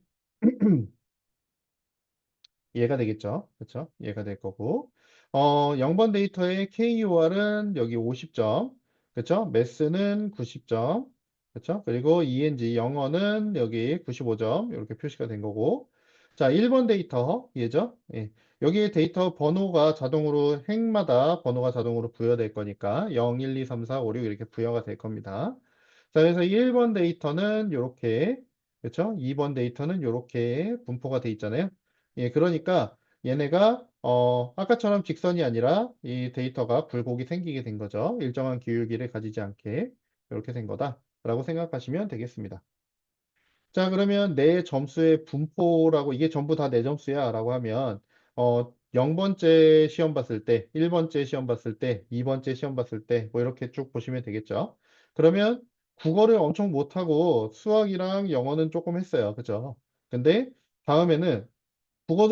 S1: 얘가 되겠죠. 그렇죠? 얘가 될 거고 0번 데이터의 KUR은 여기 50점, 그렇죠? 매스는 90점, 그렇죠? 그리고 ENG 영어는 여기 95점 이렇게 표시가 된 거고 자, 1번 데이터 얘죠? 예. 여기 데이터 번호가 자동으로 행마다 번호가 자동으로 부여될 거니까 0, 1, 2, 3, 4, 5, 6 이렇게 부여가 될 겁니다. 자, 그래서 1번 데이터는 이렇게 그렇죠? 2번 데이터는 이렇게 분포가 돼 있잖아요. 예, 그러니까 얘네가 아까처럼 직선이 아니라 이 데이터가 굴곡이 생기게 된 거죠. 일정한 기울기를 가지지 않게 이렇게 된 거다라고 생각하시면 되겠습니다. 자, 그러면 내 점수의 분포라고 이게 전부 다 내 점수야 라고 하면 0번째 시험 봤을 때, 1번째 시험 봤을 때, 2번째 시험 봤을 때 뭐 이렇게 쭉 보시면 되겠죠. 그러면 국어를 엄청 못하고 수학이랑 영어는 조금 했어요. 그죠? 근데 다음에는 국어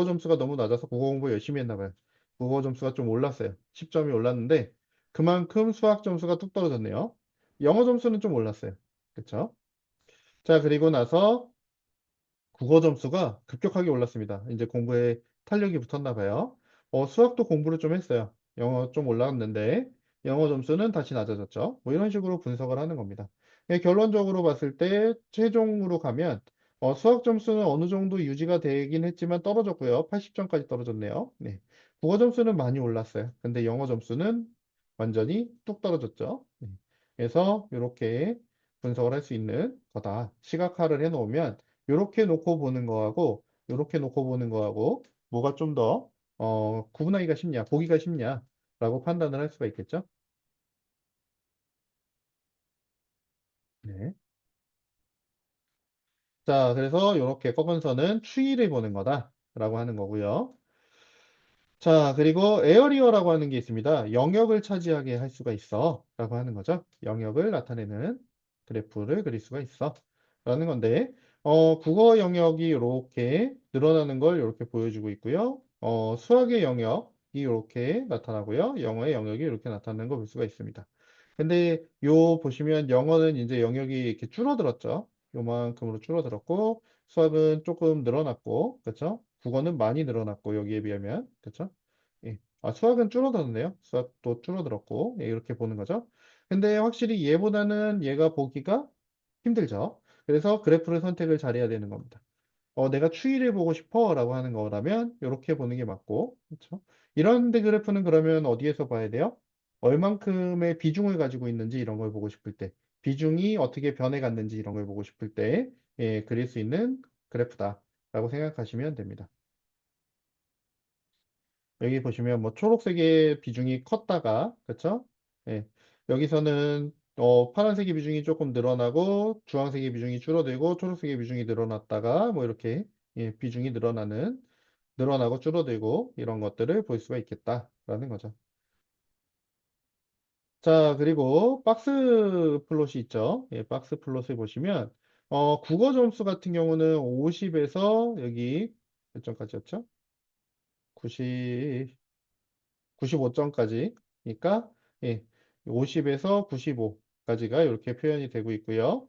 S1: 점수가 너무 낮아서 국어 공부 열심히 했나 봐요. 국어 점수가 좀 올랐어요. 10점이 올랐는데 그만큼 수학 점수가 뚝 떨어졌네요. 영어 점수는 좀 올랐어요. 그쵸? 자, 그리고 나서 국어 점수가 급격하게 올랐습니다. 이제 공부에 탄력이 붙었나 봐요. 수학도 공부를 좀 했어요. 영어 좀 올라갔는데 영어 점수는 다시 낮아졌죠. 뭐 이런 식으로 분석을 하는 겁니다. 결론적으로 봤을 때 최종으로 가면 수학 점수는 어느 정도 유지가 되긴 했지만 떨어졌고요. 80점까지 떨어졌네요. 네. 국어 점수는 많이 올랐어요. 근데 영어 점수는 완전히 뚝 떨어졌죠. 네. 그래서 이렇게 분석을 할 수 있는 거다. 시각화를 해 놓으면 요렇게 놓고 보는 거하고 요렇게 놓고 보는 거하고 뭐가 좀 더 구분하기가 쉽냐, 보기가 쉽냐라고 판단을 할 수가 있겠죠. 네. 자, 그래서 요렇게 꺾은선은 추이를 보는 거다라고 하는 거고요. 자, 그리고 에어리어라고 하는 게 있습니다. 영역을 차지하게 할 수가 있어 라고 하는 거죠. 영역을 나타내는 그래프를 그릴 수가 있어 라는 건데 국어 영역이 이렇게 늘어나는 걸 이렇게 보여주고 있고요. 수학의 영역이 이렇게 나타나고요. 영어의 영역이 이렇게 나타나는 걸 볼 수가 있습니다. 근데 요 보시면 영어는 이제 영역이 이렇게 줄어들었죠. 요만큼으로 줄어들었고 수학은 조금 늘어났고, 그렇죠? 국어는 많이 늘어났고 여기에 비하면, 그렇죠? 예. 수학은 줄어들었네요. 수학도 줄어들었고, 예, 이렇게 보는 거죠. 근데 확실히 얘보다는 얘가 보기가 힘들죠. 그래서 그래프를 선택을 잘해야 되는 겁니다. 내가 추이를 보고 싶어라고 하는 거라면 이렇게 보는 게 맞고, 그렇죠? 이런데 그래프는 그러면 어디에서 봐야 돼요? 얼만큼의 비중을 가지고 있는지 이런 걸 보고 싶을 때, 비중이 어떻게 변해갔는지 이런 걸 보고 싶을 때, 예, 그릴 수 있는 그래프다라고 생각하시면 됩니다. 여기 보시면 뭐 초록색의 비중이 컸다가, 그렇죠? 예, 여기서는 파란색의 비중이 조금 늘어나고 주황색의 비중이 줄어들고 초록색의 비중이 늘어났다가 뭐 이렇게 예, 비중이 늘어나고 줄어들고 이런 것들을 볼 수가 있겠다라는 거죠. 자, 그리고 박스 플롯이 있죠. 예, 박스 플롯을 보시면 국어 점수 같은 경우는 50에서 여기 몇 점까지였죠? 90 95점까지. 그러니까 예, 50에서 95까지가 이렇게 표현이 되고 있고요.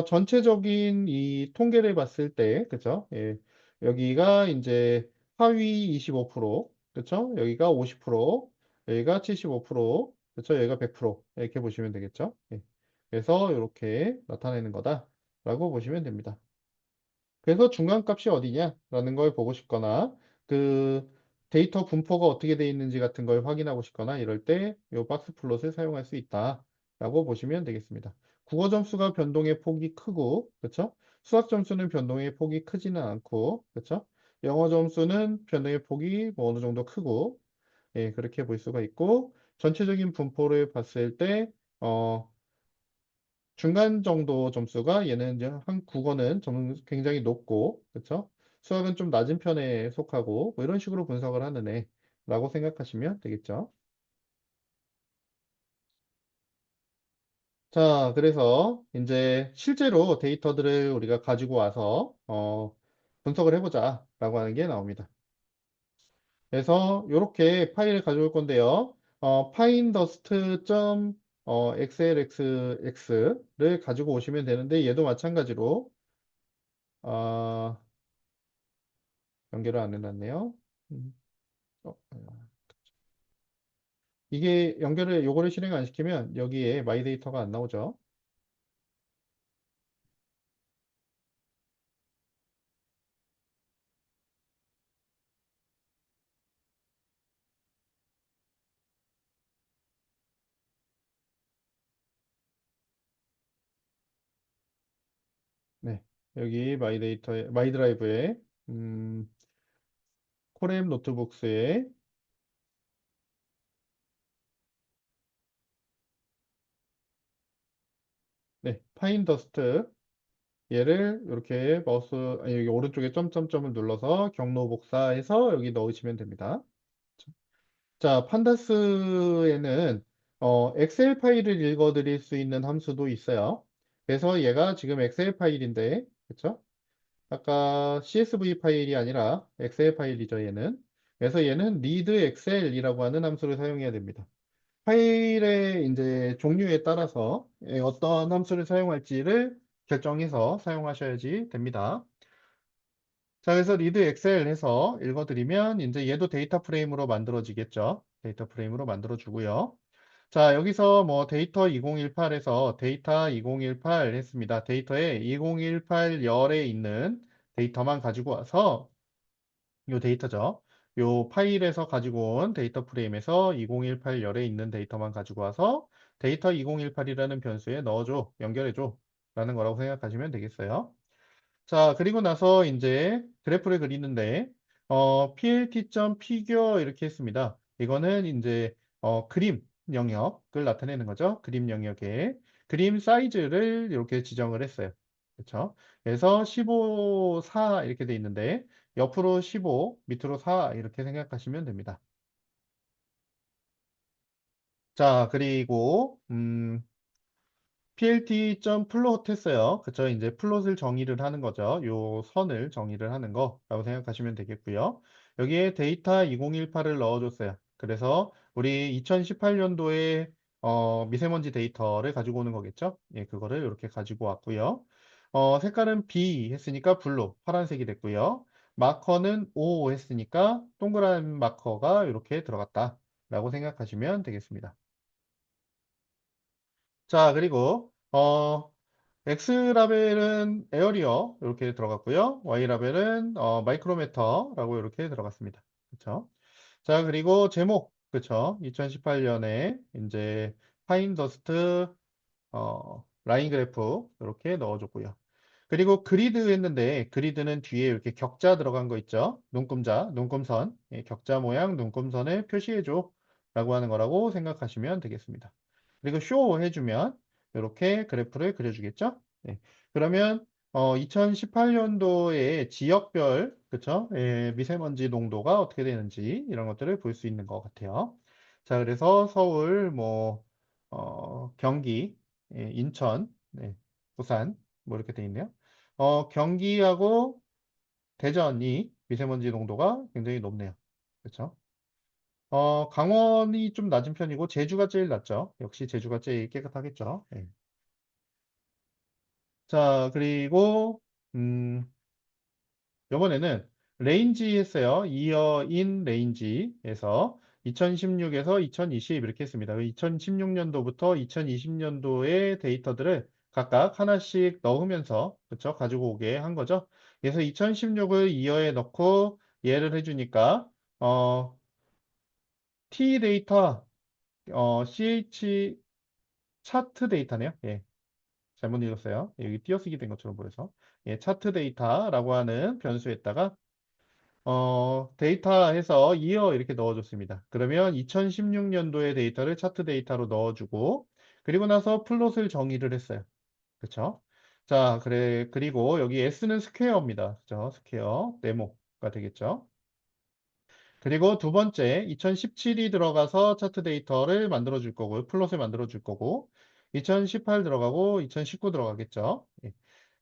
S1: 전체적인 이 통계를 봤을 때, 그죠? 예, 여기가 이제 하위 25%, 그죠? 여기가 50%, 여기가 75%, 그죠? 여기가 100% 이렇게 보시면 되겠죠? 예. 그래서 이렇게 나타내는 거다라고 보시면 됩니다. 그래서 중간값이 어디냐라는 걸 보고 싶거나 그 데이터 분포가 어떻게 되어 있는지 같은 걸 확인하고 싶거나 이럴 때 이 박스 플롯을 사용할 수 있다라고 보시면 되겠습니다. 국어 점수가 변동의 폭이 크고 그렇죠? 수학 점수는 변동의 폭이 크지는 않고 그렇죠? 영어 점수는 변동의 폭이 뭐 어느 정도 크고 예, 그렇게 볼 수가 있고 전체적인 분포를 봤을 때 중간 정도 점수가 얘는 이제 한 국어는 굉장히 높고, 그쵸? 수학은 좀 낮은 편에 속하고, 뭐 이런 식으로 분석을 하는 애라고 생각하시면 되겠죠. 자, 그래서 이제 실제로 데이터들을 우리가 가지고 와서, 분석을 해보자라고 하는 게 나옵니다. 그래서 이렇게 파일을 가져올 건데요. xlxx를 가지고 오시면 되는데, 얘도 마찬가지로, 어, 연결을 안 해놨네요. 음, 이게 요거를 실행 안 시키면 여기에 마이 데이터가 안 나오죠. 여기 마이 드라이브에, 음, 코렘 노트북스에, 네, 파인더스트, 얘를 이렇게 마우스, 아니, 여기 오른쪽에 점점점을 눌러서 경로 복사해서 여기 넣으시면 됩니다. 자, 판다스에는 엑셀 파일을 읽어드릴 수 있는 함수도 있어요. 그래서 얘가 지금 엑셀 파일인데, 그쵸? 아까 CSV 파일이 아니라 엑셀 파일이죠, 얘는. 그래서 얘는 read excel이라고 하는 함수를 사용해야 됩니다. 파일의 이제 종류에 따라서 어떤 함수를 사용할지를 결정해서 사용하셔야지 됩니다. 자, 그래서 read excel 해서 읽어드리면 이제 얘도 데이터 프레임으로 만들어지겠죠. 데이터 프레임으로 만들어주고요. 자, 여기서 뭐 데이터 2018에서 데이터 2018 했습니다. 데이터에 2018 열에 있는 데이터만 가지고 와서 요 데이터죠. 요 파일에서 가지고 온 데이터 프레임에서 2018 열에 있는 데이터만 가지고 와서 데이터 2018이라는 변수에 넣어줘, 연결해줘 라는 거라고 생각하시면 되겠어요. 자, 그리고 나서 이제 그래프를 그리는데, plt.figure 이렇게 했습니다. 이거는 이제, 그림 영역을 나타내는 거죠. 그림 영역에 그림 사이즈를 이렇게 지정을 했어요. 그렇죠? 그래서 15, 4 이렇게 돼 있는데, 옆으로 15, 밑으로 4 이렇게 생각하시면 됩니다. 자, 그리고, plt.plot 했어요. 그쵸? 이제 플롯을 정의를 하는 거죠. 요 선을 정의를 하는 거라고 생각하시면 되겠고요. 여기에 데이터 2018을 넣어줬어요. 그래서 우리 2018년도에 미세먼지 데이터를 가지고 오는 거겠죠? 예, 그거를 이렇게 가지고 왔고요. 색깔은 B 했으니까 블루, 파란색이 됐고요. 마커는 O 했으니까 동그란 마커가 이렇게 들어갔다. 라고 생각하시면 되겠습니다. 자, 그리고 X라벨은 에어리어 이렇게 들어갔고요. Y라벨은 마이크로메터라고 이렇게 들어갔습니다. 그렇죠? 자, 그리고 제목 그렇죠? 2018년에 이제 파인 더스트 라인 그래프 이렇게 넣어줬고요. 그리고 그리드 했는데 그리드는 뒤에 이렇게 격자 들어간 거 있죠? 눈금선, 예, 격자 모양 눈금선을 표시해줘 라고 하는 거라고 생각하시면 되겠습니다. 그리고 쇼 해주면 이렇게 그래프를 그려주겠죠? 네. 그러면 2018년도에 지역별 그쵸? 예, 미세먼지 농도가 어떻게 되는지 이런 것들을 볼 수 있는 것 같아요. 자, 그래서 서울, 뭐 경기, 예, 인천, 네, 부산 뭐 이렇게 돼 있네요. 경기하고 대전이 미세먼지 농도가 굉장히 높네요. 그렇죠? 강원이 좀 낮은 편이고 제주가 제일 낮죠. 역시 제주가 제일 깨끗하겠죠. 네. 자, 그리고 이번에는 레인지 했어요. 이어 인 레인지에서 2016에서 2020 이렇게 했습니다. 2016년도부터 2020년도의 데이터들을 각각 하나씩 넣으면서 그쵸? 가지고 오게 한 거죠. 그래서 2016을 이어에 넣고 얘를 해주니까 T 데이터 CH 차트 데이터네요. 예, 잘못 읽었어요. 여기 띄어쓰기 된 것처럼 보여서 예, 차트 데이터라고 하는 변수에다가 데이터 해서 이어 이렇게 넣어줬습니다. 그러면 2016년도의 데이터를 차트 데이터로 넣어주고, 그리고 나서 플롯을 정의를 했어요. 그쵸? 자, 그리고 여기 S는 스퀘어입니다. 그죠? 스퀘어, 네모가 되겠죠? 그리고 두 번째, 2017이 들어가서 차트 데이터를 만들어 줄 거고요. 플롯을 만들어 줄 거고, 2018 들어가고, 2019 들어가겠죠?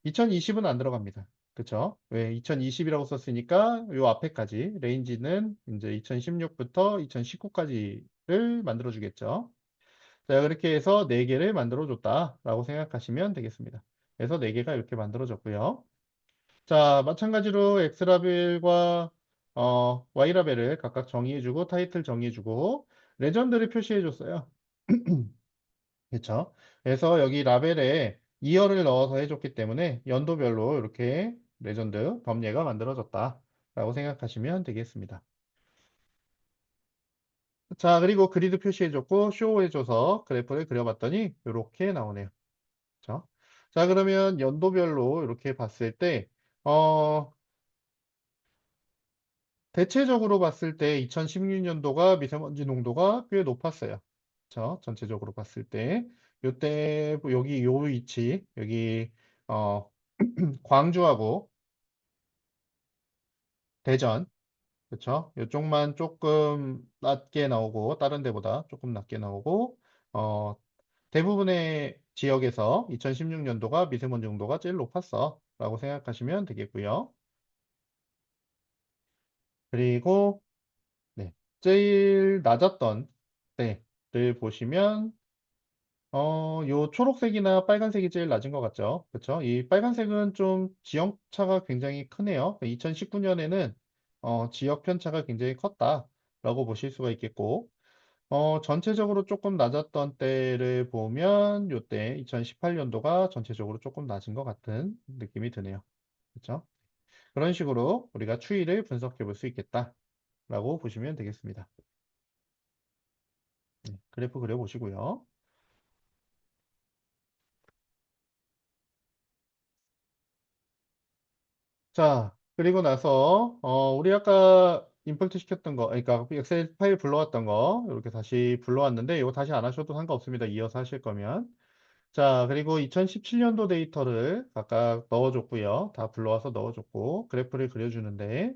S1: 2020은 안 들어갑니다. 그쵸? 왜 2020이라고 썼으니까 요 앞에까지 레인지는 이제 2016부터 2019까지를 만들어 주겠죠. 자, 그렇게 해서 4개를 만들어 줬다라고 생각하시면 되겠습니다. 그래서 4개가 이렇게 만들어졌고요. 자, 마찬가지로 X라벨과 Y라벨을 각각 정의해주고 타이틀 정의해주고 레전드를 표시해줬어요. 그렇죠? 그래서 여기 라벨에 이어를 넣어서 해줬기 때문에 연도별로 이렇게 레전드 범례가 만들어졌다라고 생각하시면 되겠습니다. 자, 그리고 그리드 표시해줬고 쇼 해줘서 그래프를 그려봤더니 이렇게 나오네요. 그렇죠? 자, 그러면 연도별로 이렇게 봤을 때, 어, 대체적으로 봤을 때 2016년도가 미세먼지 농도가 꽤 높았어요. 그쵸? 전체적으로 봤을 때. 요때, 여기 요 위치, 여기, 어, 광주하고 대전, 그쵸? 이쪽만 조금 낮게 나오고, 다른 데보다 조금 낮게 나오고, 어, 대부분의 지역에서 2016년도가 미세먼지 농도가 제일 높았어. 라고 생각하시면 되겠고요. 그리고, 네, 제일 낮았던 때를 보시면, 요 초록색이나 빨간색이 제일 낮은 것 같죠? 그쵸? 이 빨간색은 좀 지역 차가 굉장히 크네요. 2019년에는 지역 편차가 굉장히 컸다라고 보실 수가 있겠고, 전체적으로 조금 낮았던 때를 보면 요때 2018년도가 전체적으로 조금 낮은 것 같은 느낌이 드네요. 그쵸? 그런 식으로 우리가 추이를 분석해 볼 수 있겠다라고 보시면 되겠습니다. 네, 그래프 그려보시고요. 자, 그리고 나서 우리 아까 임포트 시켰던 거, 그러니까 엑셀 파일 불러왔던 거 이렇게 다시 불러왔는데 이거 다시 안 하셔도 상관없습니다. 이어서 하실 거면. 자, 그리고 2017년도 데이터를 각각 넣어줬고요. 다 불러와서 넣어줬고 그래프를 그려주는데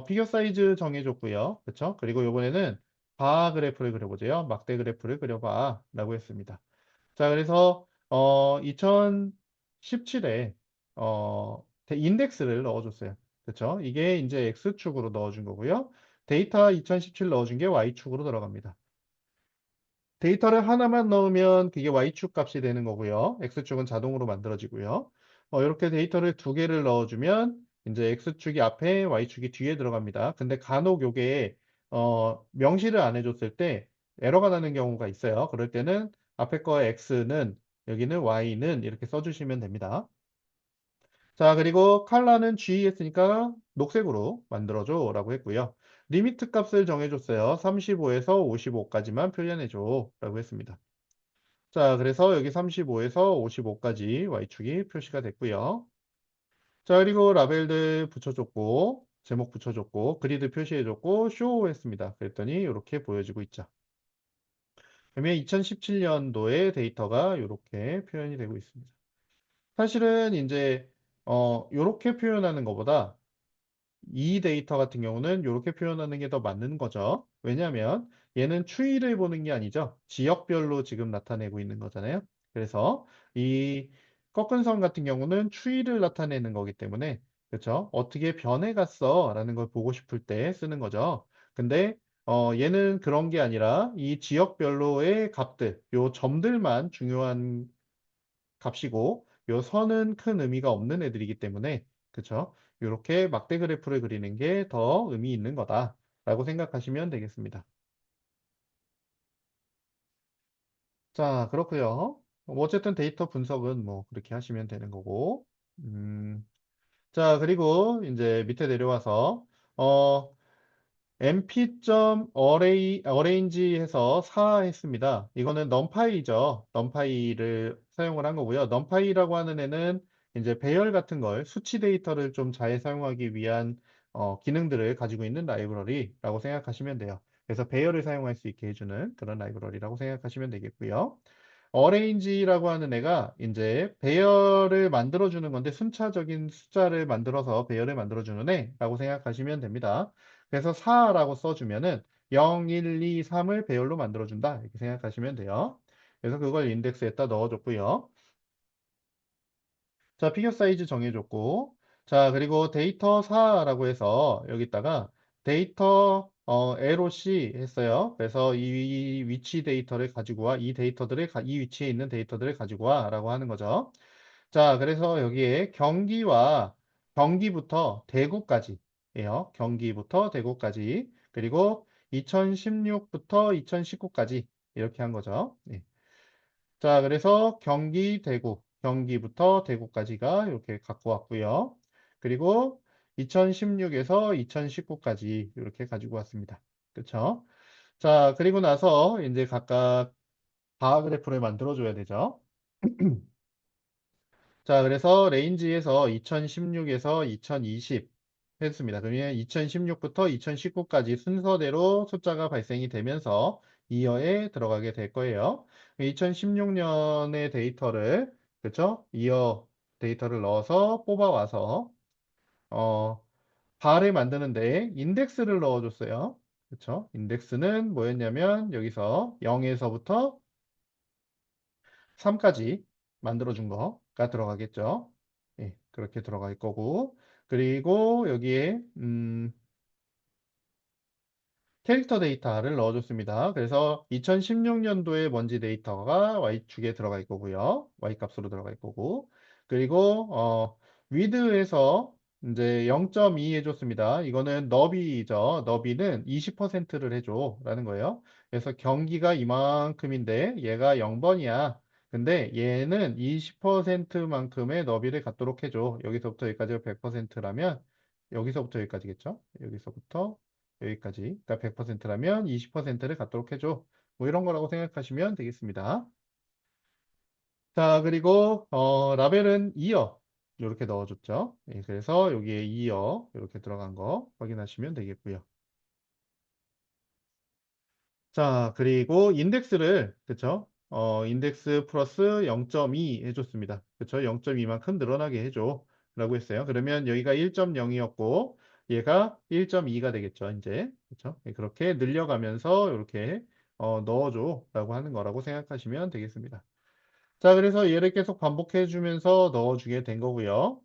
S1: 피겨 사이즈 정해줬고요. 그쵸? 그리고 이번에는 바 그래프를 그려보세요. 막대 그래프를 그려봐 라고 했습니다. 자, 그래서 2017에 인덱스를 넣어줬어요. 그렇죠? 이게 이제 X축으로 넣어준 거고요. 데이터 2017 넣어준 게 Y축으로 들어갑니다. 데이터를 하나만 넣으면 그게 Y축 값이 되는 거고요. X축은 자동으로 만들어지고요. 이렇게 데이터를 두 개를 넣어주면 이제 X축이 앞에 Y축이 뒤에 들어갑니다. 근데 간혹 요게 명시를 안 해줬을 때 에러가 나는 경우가 있어요. 그럴 때는 앞에 거 X는 여기는 Y는 이렇게 써주시면 됩니다. 자, 그리고 컬러는 G 했으니까 녹색으로 만들어줘 라고 했고요. 리미트 값을 정해줬어요. 35에서 55까지만 표현해줘 라고 했습니다. 자, 그래서 여기 35에서 55까지 Y축이 표시가 됐고요. 자, 그리고 라벨들 붙여줬고, 제목 붙여줬고, 그리드 표시해줬고, 쇼 했습니다. 그랬더니 이렇게 보여지고 있죠. 그러면 2017년도의 데이터가 이렇게 표현이 되고 있습니다. 사실은 이제, 이렇게 표현하는 것보다 이 데이터 같은 경우는 이렇게 표현하는 게 더 맞는 거죠. 왜냐하면 얘는 추이를 보는 게 아니죠. 지역별로 지금 나타내고 있는 거잖아요. 그래서 이 꺾은 선 같은 경우는 추이를 나타내는 거기 때문에 그렇죠. 어떻게 변해갔어 라는 걸 보고 싶을 때 쓰는 거죠. 근데 얘는 그런 게 아니라 이 지역별로의 값들, 요 점들만 중요한 값이고 요 선은 큰 의미가 없는 애들이기 때문에 그쵸? 이렇게 막대 그래프를 그리는 게 더 의미 있는 거다라고 생각하시면 되겠습니다. 자, 그렇고요. 뭐 어쨌든 데이터 분석은 뭐 그렇게 하시면 되는 거고. 음, 자, 그리고 이제 밑에 내려와서 mp.array 해서 4 했습니다. 이거는 numPy죠. numPy를 사용을 한 거고요. numPy라고 하는 애는 이제 배열 같은 걸 수치 데이터를 좀 잘 사용하기 위한 기능들을 가지고 있는 라이브러리라고 생각하시면 돼요. 그래서 배열을 사용할 수 있게 해주는 그런 라이브러리라고 생각하시면 되겠고요. 어레인지라고 하는 애가 이제 배열을 만들어주는 건데 순차적인 숫자를 만들어서 배열을 만들어주는 애라고 생각하시면 됩니다. 그래서 4라고 써주면은 0, 1, 2, 3을 배열로 만들어준다. 이렇게 생각하시면 돼요. 그래서 그걸 인덱스에다 넣어줬고요. 자, 피겨 사이즈 정해줬고, 자, 그리고 데이터 4라고 해서 여기다가 데이터 LOC 했어요. 그래서 이 위치 데이터를 가지고 와, 이 데이터들을, 이 위치에 있는 데이터들을 가지고 와 라고 하는 거죠. 자, 그래서 여기에 경기부터 대구까지예요. 경기부터 대구까지. 그리고 2016부터 2019까지 이렇게 한 거죠. 네. 자, 그래서 경기부터 대구까지가 이렇게 갖고 왔고요. 그리고 2016에서 2019까지 이렇게 가지고 왔습니다. 그쵸? 자, 그리고 나서 이제 각각 바 그래프를 만들어 줘야 되죠. 자, 그래서 레인지에서 2016에서 2020 했습니다. 그러면 2016부터 2019까지 순서대로 숫자가 발생이 되면서 이어에 들어가게 될 거예요. 2016년의 데이터를, 그렇죠? 이어 데이터를 넣어서 뽑아와서 어, 발을 만드는데 인덱스를 넣어줬어요. 그렇죠? 인덱스는 뭐였냐면 여기서 0에서부터 3까지 만들어준 거가 들어가겠죠. 예, 그렇게 들어갈 거고. 그리고 여기에 캐릭터 데이터를 넣어줬습니다. 그래서 2016년도에 먼지 데이터가 Y축에 들어갈 거고요. Y값으로 들어갈 거고. 그리고 width에서 이제 0.2 해줬습니다. 이거는 너비죠. 너비는 20%를 해줘 라는 거예요. 그래서 경기가 이만큼인데 얘가 0번이야. 근데 얘는 20%만큼의 너비를 갖도록 해줘. 여기서부터 여기까지가 100%라면 여기서부터 여기까지겠죠? 여기서부터 여기까지. 그러니까 100%라면 20%를 갖도록 해줘. 뭐 이런 거라고 생각하시면 되겠습니다. 자, 그리고 라벨은 이어 이렇게 넣어줬죠. 예, 그래서 여기에 이어 이렇게 들어간 거 확인하시면 되겠고요. 자, 그리고 인덱스를, 그쵸? 인덱스 플러스 0.2 해줬습니다. 그쵸? 0.2만큼 늘어나게 해줘. 라고 했어요. 그러면 여기가 1.0이었고, 얘가 1.2가 되겠죠, 이제. 그쵸? 예, 그렇게 늘려가면서 이렇게 넣어줘. 라고 하는 거라고 생각하시면 되겠습니다. 자, 그래서 얘를 계속 반복해주면서 넣어주게 된 거고요.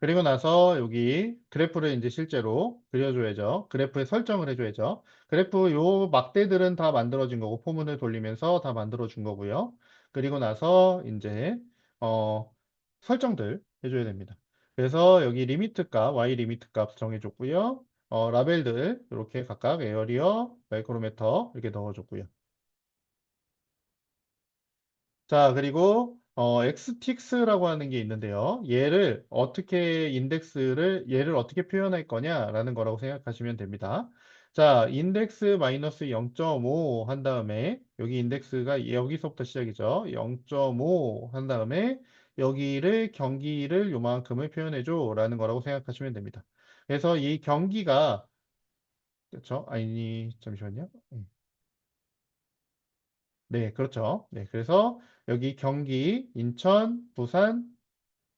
S1: 그리고 나서 여기 그래프를 이제 실제로 그려줘야죠. 그래프에 설정을 해줘야죠. 그래프 요 막대들은 다 만들어진 거고 포문을 돌리면서 다 만들어준 거고요. 그리고 나서 이제 설정들 해줘야 됩니다. 그래서 여기 리미트 값, Y 리미트 값 정해줬고요. 라벨들 이렇게 각각 에어리어, 마이크로메터 이렇게 넣어줬고요. 자, 그리고 XTX라고 하는 게 있는데요. 얘를 어떻게 표현할 거냐라는 거라고 생각하시면 됩니다. 자, 인덱스 마이너스 0.5 한 다음에 여기 인덱스가 여기서부터 시작이죠. 0.5 한 다음에 여기를 경기를 요만큼을 표현해 줘라는 거라고 생각하시면 됩니다. 그래서 이 경기가 그렇죠? 아니, 잠시만요. 네, 그렇죠. 네, 그래서 여기 경기, 인천, 부산,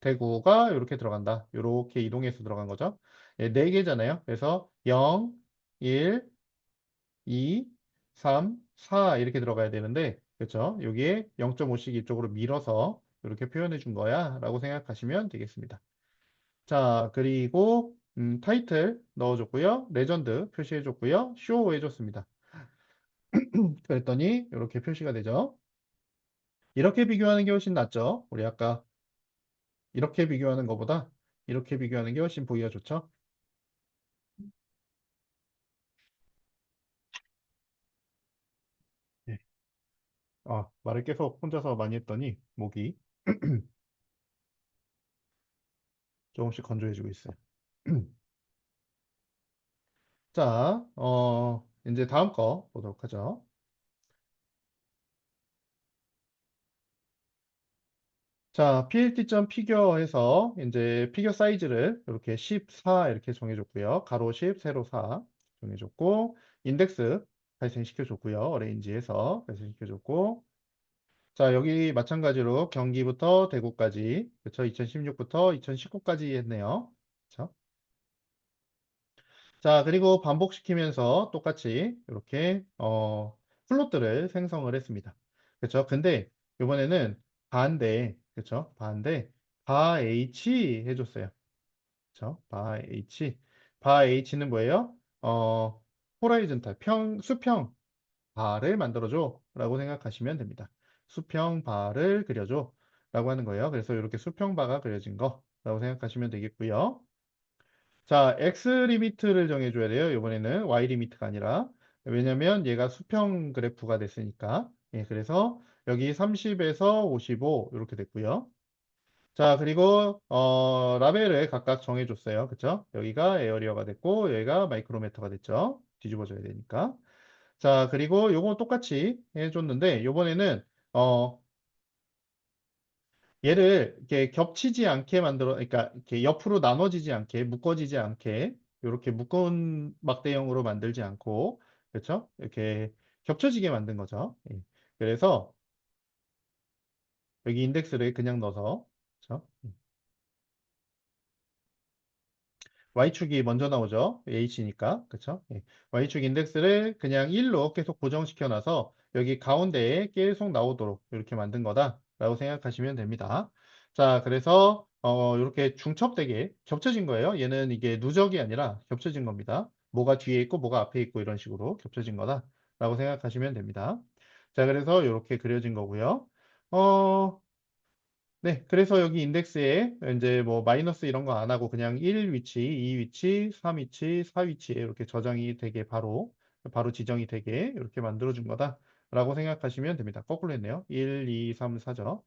S1: 대구가 이렇게 들어간다. 이렇게 이동해서 들어간 거죠. 예, 네 개잖아요. 그래서 0, 1, 2, 3, 4 이렇게 들어가야 되는데, 그렇죠? 여기에 0.5씩 이쪽으로 밀어서 이렇게 표현해 준 거야 라고 생각하시면 되겠습니다. 자, 그리고 타이틀 넣어줬고요. 레전드 표시해줬고요. 쇼 해줬습니다. 그랬더니 이렇게 표시가 되죠. 이렇게 비교하는 게 훨씬 낫죠. 우리 아까 이렇게 비교하는 것보다 이렇게 비교하는 게 훨씬 보기가 좋죠. 네. 말을 계속 혼자서 많이 했더니 목이 조금씩 건조해지고 있어요. 자, 이제 다음 거 보도록 하죠. 자, plt.figure 해서 이제 피겨 사이즈를 이렇게 14 이렇게 정해줬고요. 가로 10, 세로 4 정해줬고, 인덱스 발생시켜줬고요. 어레인지에서 발생시켜줬고, 자, 여기 마찬가지로 경기부터 대구까지, 그쵸? 2016부터 2019까지 했네요. 그쵸? 자, 그리고 반복시키면서 똑같이 이렇게, 플롯들을 생성을 했습니다. 그쵸? 근데 이번에는 반대, 그쵸? 반대, 바 H 해줬어요. 그쵸? 바 H. 바 H는 뭐예요? 호라이즌탈, 수평, 바를 만들어줘 라고 생각하시면 됩니다. 수평 바를 그려줘 라고 하는 거예요. 그래서 이렇게 수평 바가 그려진 거라고 생각하시면 되겠고요. 자, X 리미트를 정해줘야 돼요. 이번에는 Y 리미트가 아니라. 왜냐면 얘가 수평 그래프가 됐으니까. 예, 그래서 여기 30에서 55 이렇게 됐고요. 자, 그리고 라벨을 각각 정해줬어요. 그쵸? 여기가 에어리어가 됐고 여기가 마이크로메터가 됐죠. 뒤집어져야 되니까. 자, 그리고 요거 똑같이 해줬는데, 요번에는, 어, 얘를 이렇게 겹치지 않게 만들어, 그러니까 이렇게 옆으로 나눠지지 않게, 묶어지지 않게, 이렇게 묶은 막대형으로 만들지 않고, 그렇죠? 이렇게 겹쳐지게 만든 거죠. 예. 그래서 여기 인덱스를 그냥 넣어서, 그렇죠? Y축이 먼저 나오죠. H니까. 그쵸? 예. Y축 인덱스를 그냥 1로 계속 고정시켜 놔서 여기 가운데에 계속 나오도록 이렇게 만든 거다라고 생각하시면 됩니다. 자, 그래서 이렇게 중첩되게 겹쳐진 거예요. 얘는 이게 누적이 아니라 겹쳐진 겁니다. 뭐가 뒤에 있고 뭐가 앞에 있고 이런 식으로 겹쳐진 거다라고 생각하시면 됩니다. 자, 그래서 이렇게 그려진 거고요. 어, 네, 그래서 여기 인덱스에 이제 뭐 마이너스 이런 거 안 하고 그냥 1 위치, 2 위치, 3 위치, 4 위치에 이렇게 저장이 되게 바로 지정이 되게 이렇게 만들어준 거다라고 생각하시면 됩니다. 거꾸로 했네요. 1, 2, 3, 4죠.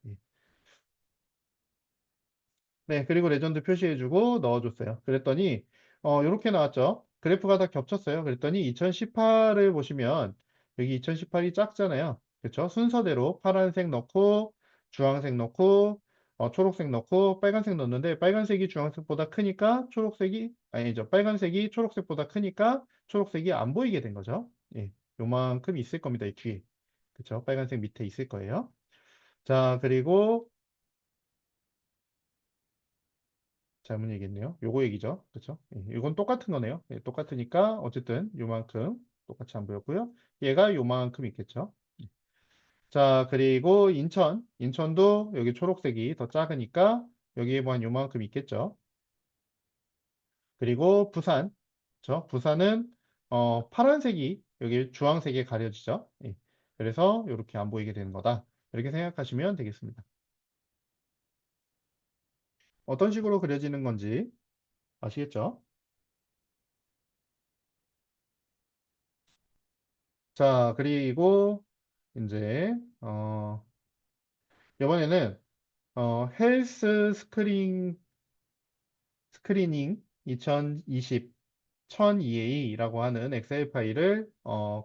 S1: 네, 그리고 레전드 표시해주고 넣어줬어요. 그랬더니, 이렇게 나왔죠. 그래프가 다 겹쳤어요. 그랬더니 2018을 보시면, 여기 2018이 작잖아요. 그렇죠? 순서대로 파란색 넣고, 주황색 넣고, 초록색 넣고, 빨간색 넣었는데, 빨간색이 주황색보다 크니까, 아니죠. 빨간색이 초록색보다 크니까, 초록색이 안 보이게 된 거죠. 예, 요만큼 있을 겁니다. 이 뒤에. 그렇죠? 빨간색 밑에 있을 거예요. 자, 그리고, 잘못 얘기했네요. 요거 얘기죠. 그렇죠? 이건 똑같은 거네요. 예, 똑같으니까 어쨌든 요만큼 똑같이 안 보였고요. 얘가 요만큼 있겠죠. 자, 그리고 인천도 여기 초록색이 더 작으니까 여기에 뭐 한 요만큼 있겠죠. 그리고 그렇죠? 부산은 파란색이 여기 주황색에 가려지죠. 예. 그래서 이렇게 안 보이게 되는 거다. 이렇게 생각하시면 되겠습니다. 어떤 식으로 그려지는 건지 아시겠죠? 자, 그리고 이제 이번에는 헬스 스크리닝 2020 1002A라고 하는 엑셀 파일을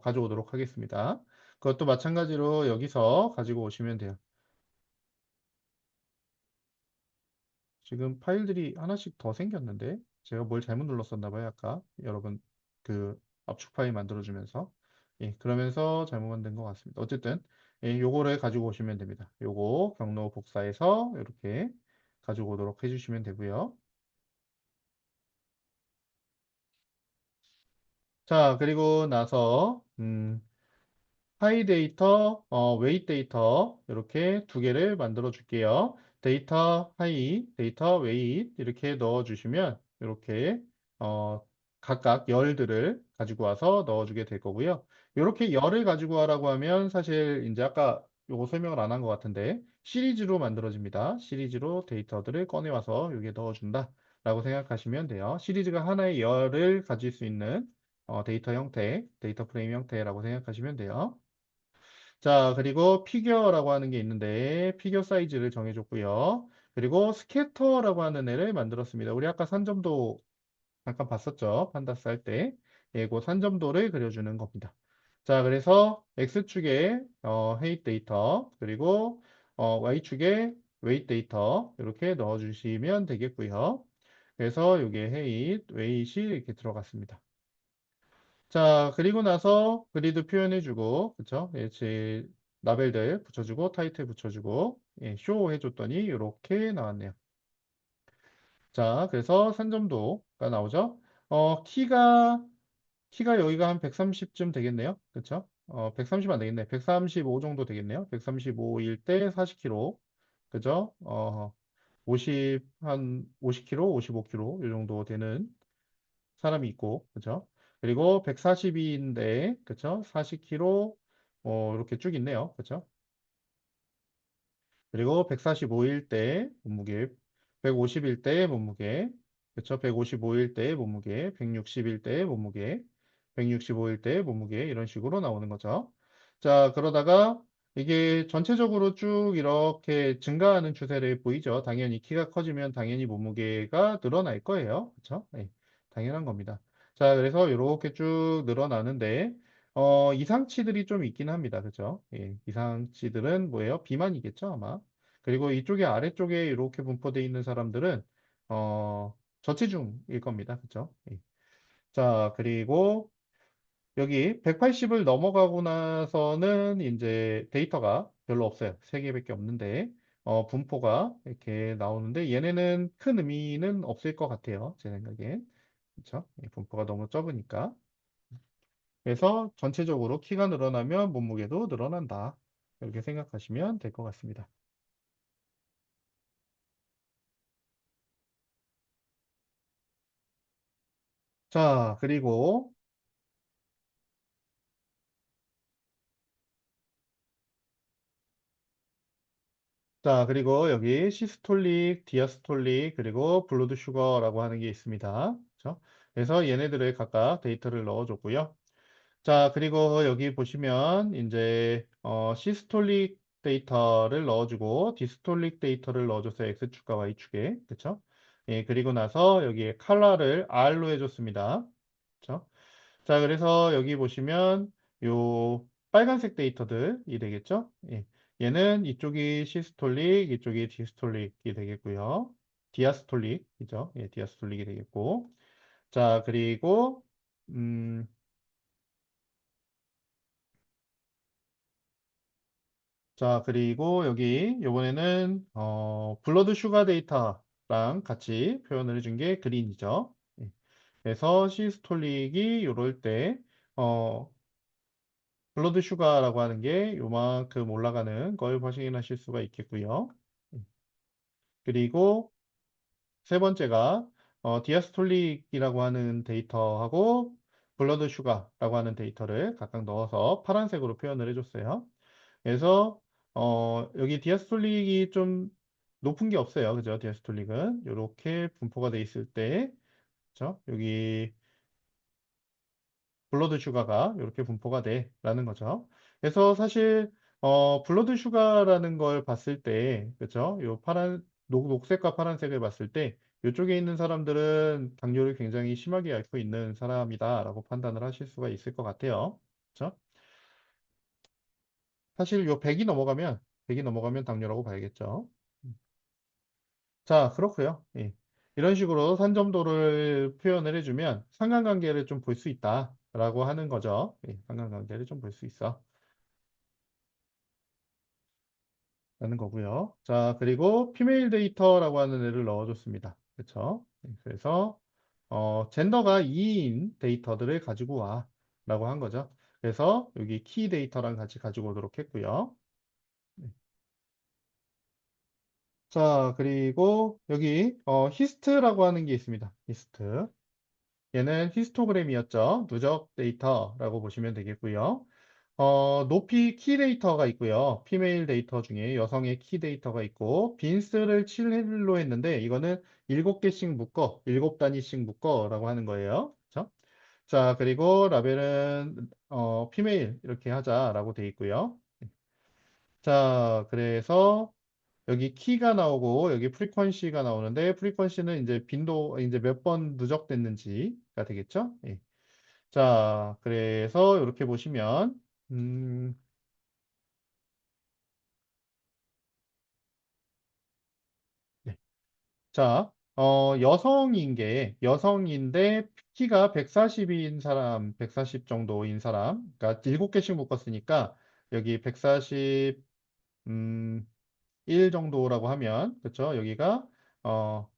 S1: 가져오도록 하겠습니다. 그것도 마찬가지로 여기서 가지고 오시면 돼요. 지금 파일들이 하나씩 더 생겼는데 제가 뭘 잘못 눌렀었나 봐요, 아까 여러분 그 압축 파일 만들어주면서. 예, 그러면서 잘못 만든 것 같습니다. 어쨌든 예, 요거를 가지고 오시면 됩니다. 요거 경로 복사해서 이렇게 가지고 오도록 해주시면 되고요. 자, 그리고 나서 하이 데이터, 웨이트 데이터 이렇게 두 개를 만들어 줄게요. 데이터 하이, 데이터 웨이트 이렇게 넣어 주시면 이렇게 각각 열들을 가지고 와서 넣어 주게 될 거고요. 이렇게 열을 가지고 와라고 하면 사실 이제 아까 요거 설명을 안 한 것 같은데 시리즈로 만들어집니다. 시리즈로 데이터들을 꺼내 와서 여기에 넣어 준다. 라고 생각하시면 돼요. 시리즈가 하나의 열을 가질 수 있는 데이터 형태, 데이터 프레임 형태라고 생각하시면 돼요. 자, 그리고 피겨라고 하는 게 있는데, 피겨 사이즈를 정해줬고요. 그리고 스캐터라고 하는 애를 만들었습니다. 우리 아까 산점도 잠깐 봤었죠? 판다스 할 때. 예, 그 산점도를 그려주는 겁니다. 자, 그래서 X축에 height 데이터, 그리고 Y축에 weight 데이터, 이렇게 넣어주시면 되겠고요. 그래서 이게 height, weight이 이렇게 들어갔습니다. 자, 그리고 나서 그리드 표현해주고, 그쵸? 예, 제 라벨들 붙여주고, 타이틀 붙여주고, 예, 쇼 해줬더니 이렇게 나왔네요. 자, 그래서 산점도가 나오죠? 키가 여기가 한 130쯤 되겠네요. 그쵸? 130 안 되겠네. 135 정도 되겠네요. 135일 때 40kg. 그죠? 50kg, 55kg, 이 정도 되는 사람이 있고, 그죠? 그리고 142인데, 그쵸? 40kg, 이렇게 쭉 있네요. 그쵸? 그리고 145일 때 몸무게, 150일 때 몸무게, 그쵸? 155일 때 몸무게, 160일 때 몸무게, 165일 때 몸무게, 이런 식으로 나오는 거죠. 자, 그러다가 이게 전체적으로 쭉 이렇게 증가하는 추세를 보이죠. 당연히 키가 커지면 당연히 몸무게가 늘어날 거예요. 그쵸? 네, 당연한 겁니다. 자, 그래서 이렇게 쭉 늘어나는데, 이상치들이 좀 있긴 합니다. 그죠? 예, 이상치들은 뭐예요? 비만이겠죠, 아마. 그리고 이쪽에 아래쪽에 이렇게 분포되어 있는 사람들은 저체중일 겁니다. 그쵸? 예. 자, 그리고 여기 180을 넘어가고 나서는 이제 데이터가 별로 없어요. 3개밖에 없는데, 분포가 이렇게 나오는데, 얘네는 큰 의미는 없을 것 같아요. 제 생각엔. 그쵸? 예, 분포가 너무 적으니까. 그래서 전체적으로 키가 늘어나면 몸무게도 늘어난다. 이렇게 생각하시면 될 것 같습니다. 자, 그리고 여기 시스톨릭, 디아스톨릭, 그리고 블러드 슈거라고 하는 게 있습니다. 그렇죠? 그래서 얘네들을 각각 데이터를 넣어줬고요. 자, 그리고 여기 보시면 이제 시스톨릭 데이터를 넣어주고 디스톨릭 데이터를 넣어줘서 X축과 Y축에, 그렇죠? 예, 그리고 나서 여기에 컬러를 R로 해줬습니다. 그렇죠? 자, 그래서 여기 보시면 요 빨간색 데이터들이 되겠죠? 예. 얘는 이쪽이 시스톨릭, 이쪽이 디스톨릭이 되겠고요. 디아스톨릭이죠. 예, 디아스톨릭이 되겠고. 자, 그리고 음, 자, 그리고 여기 요번에는 블러드 슈가 데이터랑 같이 표현을 해준 게 그린이죠. 예. 그래서 시스톨릭이 요럴 때 어, 블러드 슈가라고 하는 게 요만큼 올라가는 걸 확인하실 수가 있겠고요. 그리고 세 번째가 디아스톨릭이라고 하는 데이터하고 블러드 슈가라고 하는 데이터를 각각 넣어서 파란색으로 표현을 해줬어요. 그래서 여기 디아스톨릭이 좀 높은 게 없어요. 그죠? 디아스톨릭은 이렇게 분포가 돼 있을 때, 그죠? 여기 블러드 슈가가 이렇게 분포가 돼라는 거죠. 그래서 사실 블러드 슈가라는 걸 봤을 때, 그렇죠? 요 녹색과 파란색을 봤을 때 이쪽에 있는 사람들은 당뇨를 굉장히 심하게 앓고 있는 사람이다라고 판단을 하실 수가 있을 것 같아요. 그렇죠? 사실 요 100이 넘어가면 당뇨라고 봐야겠죠. 자, 그렇고요. 예. 이런 식으로 산점도를 표현을 해주면 상관관계를 좀 볼 수 있다라고 하는 거죠. 예, 상관관계를 좀 볼 수 있어. 라는 거고요. 자, 그리고 피메일 데이터라고 하는 애를 넣어줬습니다. 그렇죠? 그래서 젠더가 2인 데이터들을 가지고 와 라고 한 거죠. 그래서 여기 키 데이터랑 같이 가지고 오도록 했고요. 네. 자, 그리고 여기 히스트라고 하는 게 있습니다. 히스트. 얘는 히스토그램이었죠. 누적 데이터라고 보시면 되겠고요. 높이 키 데이터가 있고요. 피메일 데이터 중에 여성의 키 데이터가 있고, 빈스를 7로 했는데, 이거는 7개씩 묶어, 7단위씩 묶어라고 하는 거예요. 그쵸? 자, 그리고 라벨은, 피메일 이렇게 하자라고 돼 있고요. 자, 그래서 여기 키가 나오고, 여기 프리퀀시가 나오는데, 프리퀀시는 이제 빈도, 이제 몇 번 누적됐는지가 되겠죠? 예. 자, 그래서 이렇게 보시면, 음, 네. 자, 여성인데 키가 140인 사람, 140 정도인 사람, 그러니까 7개씩 묶었으니까 여기 140, 1 정도라고 하면, 그렇죠? 여기가, 어,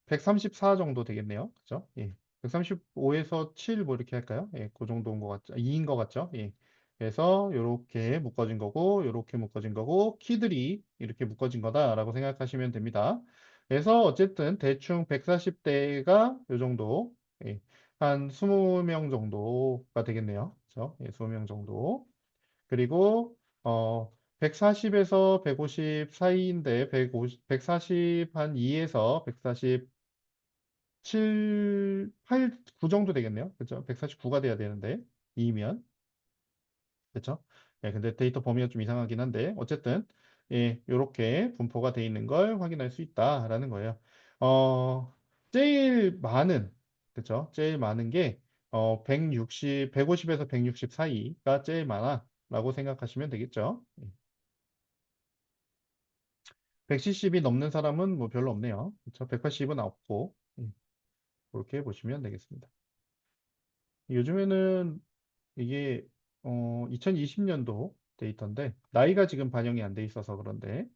S1: 134 정도 되겠네요. 그죠? 예. 135에서 7 뭐 이렇게 할까요? 예, 그 정도인 것 같죠. 2인 것 같죠? 예. 그래서 이렇게 묶어진 거고, 이렇게 묶어진 거고, 키들이 이렇게 묶어진 거다라고 생각하시면 됩니다. 그래서 어쨌든 대충 140대가 이 정도, 예, 한 20명 정도가 되겠네요. 그죠? 예, 20명 정도. 그리고 140에서 150 사이인데 150, 140 한 2에서 140 7, 8, 9 정도 되겠네요. 그죠? 149가 돼야 되는데 2면 그렇죠? 예, 근데 데이터 범위가 좀 이상하긴 한데 어쨌든 예, 요렇게 분포가 돼 있는 걸 확인할 수 있다라는 거예요. 제일 많은 그렇죠? 제일 많은 게 160, 150에서 160 사이가 제일 많아라고 생각하시면 되겠죠? 예. 170이 넘는 사람은 뭐 별로 없네요. 그렇죠? 180은 없고, 그렇게 보시면 되겠습니다. 요즘에는 이게 2020년도 데이터인데 나이가 지금 반영이 안 돼 있어서 그런데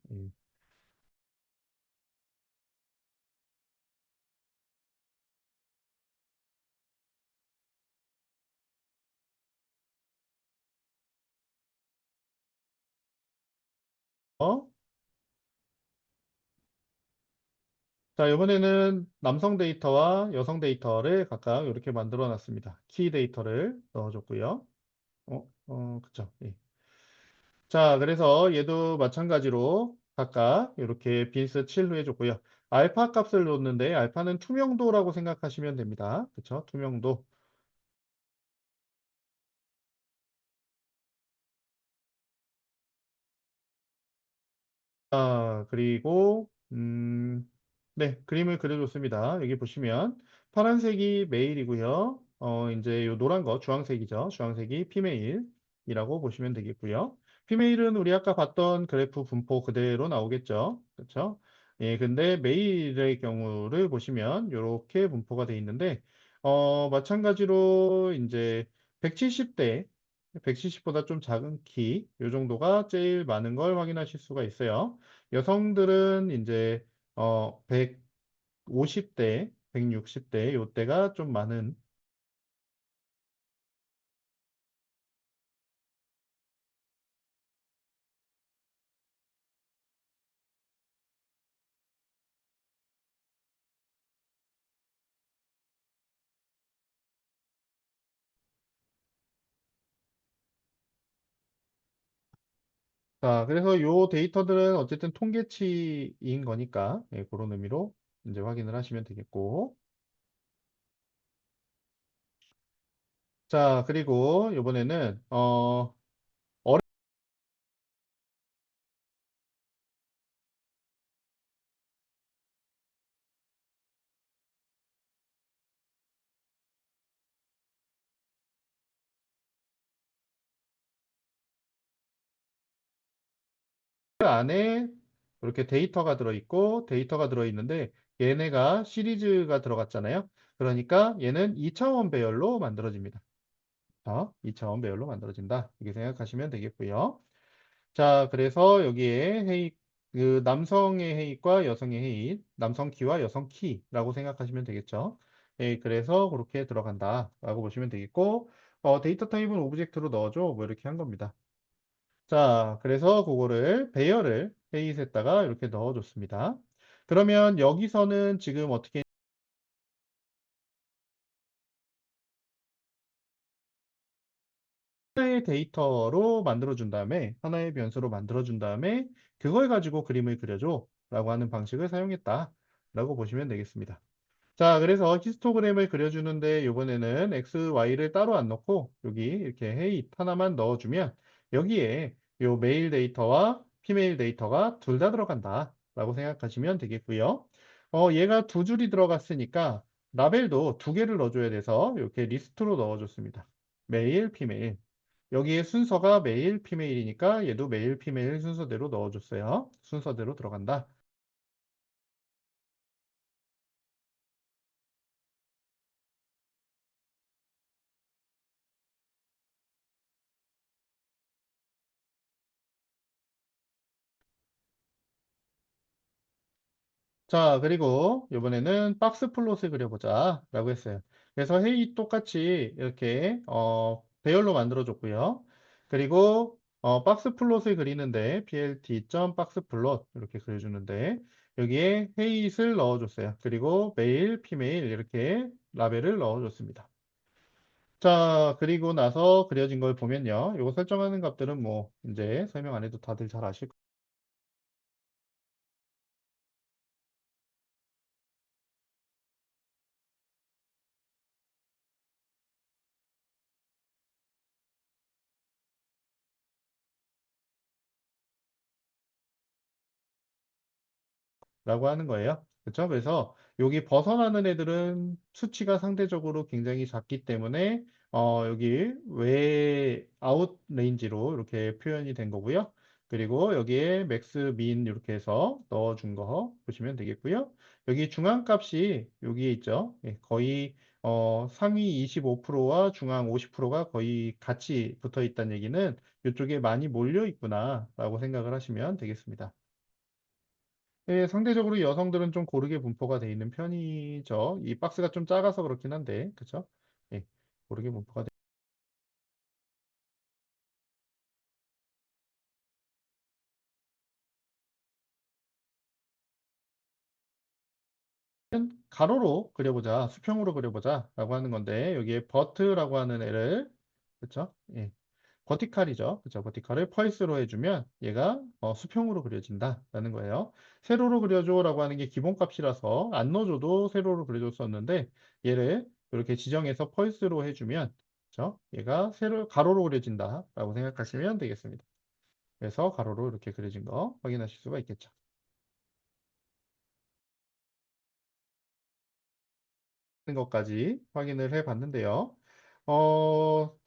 S1: 자, 이번에는 남성 데이터와 여성 데이터를 각각 이렇게 만들어 놨습니다. 키 데이터를 넣어줬고요. 그쵸. 예. 자, 그래서 얘도 마찬가지로 각각 이렇게 빈스 7로 해줬고요. 알파 값을 놓는데 알파는 투명도라고 생각하시면 됩니다. 그쵸? 투명도. 그리고, 네, 그림을 그려줬습니다. 여기 보시면 파란색이 메일이고요. 이제 요 노란 거 주황색이죠. 주황색이 피메일이라고 보시면 되겠고요. 피메일은 우리 아까 봤던 그래프 분포 그대로 나오겠죠. 그렇죠? 예, 근데 메일의 경우를 보시면 이렇게 분포가 되어 있는데, 마찬가지로 이제 170대, 170보다 좀 작은 키, 요 정도가 제일 많은 걸 확인하실 수가 있어요. 여성들은 이제 150대, 160대 요때가 좀 많은. 자, 그래서 요 데이터들은 어쨌든 통계치인 거니까 예, 그런 의미로 이제 확인을 하시면 되겠고. 자, 그리고 이번에는 안에 이렇게 데이터가 들어있고 데이터가 들어있는데 얘네가 시리즈가 들어갔잖아요. 그러니까 얘는 2차원 배열로 만들어집니다. 2차원 배열로 만들어진다. 이렇게 생각하시면 되겠고요. 자, 그래서 여기에 그 남성의 해익과 여성의 해익, 남성 키와 여성 키라고 생각하시면 되겠죠. 예, 그래서 그렇게 들어간다라고 보시면 되겠고, 데이터 타입은 오브젝트로 넣어줘. 뭐 이렇게 한 겁니다. 자, 그래서 그거를 배열을 헤이스에다가 이렇게 넣어줬습니다. 그러면 여기서는 지금 어떻게 하나의 데이터로 만들어준 다음에 하나의 변수로 만들어준 다음에 그걸 가지고 그림을 그려줘 라고 하는 방식을 사용했다 라고 보시면 되겠습니다. 자, 그래서 히스토그램을 그려주는데 이번에는 x, y를 따로 안 넣고 여기 이렇게 헤이 하나만 넣어주면 여기에 요 메일 데이터와 피메일 데이터가 둘 다 들어간다 라고 생각하시면 되겠고요. 얘가 두 줄이 들어갔으니까 라벨도 두 개를 넣어줘야 돼서 이렇게 리스트로 넣어줬습니다. 메일, 피메일. 여기에 순서가 메일, 피메일이니까 얘도 메일, 피메일 순서대로 넣어줬어요. 순서대로 들어간다. 자, 그리고 이번에는 박스 플롯을 그려보자 라고 했어요. 그래서 헤이 똑같이 이렇게 배열로 만들어줬고요. 그리고 박스 플롯을 그리는데 plt.박스플롯 이렇게 그려주는데 여기에 헤이를 넣어줬어요. 그리고 메일, 피메일 이렇게 라벨을 넣어줬습니다. 자, 그리고 나서 그려진 걸 보면요. 이거 설정하는 값들은 뭐 이제 설명 안 해도 다들 잘 아실 라고 하는 거예요. 그렇죠? 그래서 여기 벗어나는 애들은 수치가 상대적으로 굉장히 작기 때문에 여기 외 아웃 레인지로 이렇게 표현이 된 거고요. 그리고 여기에 맥스, 민 이렇게 해서 넣어준 거 보시면 되겠고요. 여기 중앙값이 여기에 있죠. 예, 거의 상위 25%와 중앙 50%가 거의 같이 붙어 있다는 얘기는 이쪽에 많이 몰려 있구나라고 생각을 하시면 되겠습니다. 예, 상대적으로 여성들은 좀 고르게 분포가 돼 있는 편이죠. 이 박스가 좀 작아서 그렇긴 한데, 그쵸? 예, 고르게 분포가 가로로 그려보자, 수평으로 그려보자 라고 하는 건데 여기에 버트라고 하는 애를 그쵸? 예, 버티칼이죠. 그쵸? 버티칼을 펄스로 해주면 얘가 수평으로 그려진다 라는 거예요. 세로로 그려줘 라고 하는 게 기본값이라서 안 넣어줘도 세로로 그려줬었는데 얘를 이렇게 지정해서 펄스로 해주면 그쵸? 얘가 가로로 그려진다 라고 생각하시면 되겠습니다. 그래서 가로로 이렇게 그려진 거 확인하실 수가 있겠죠. 것까지 확인을 해 봤는데요. 어,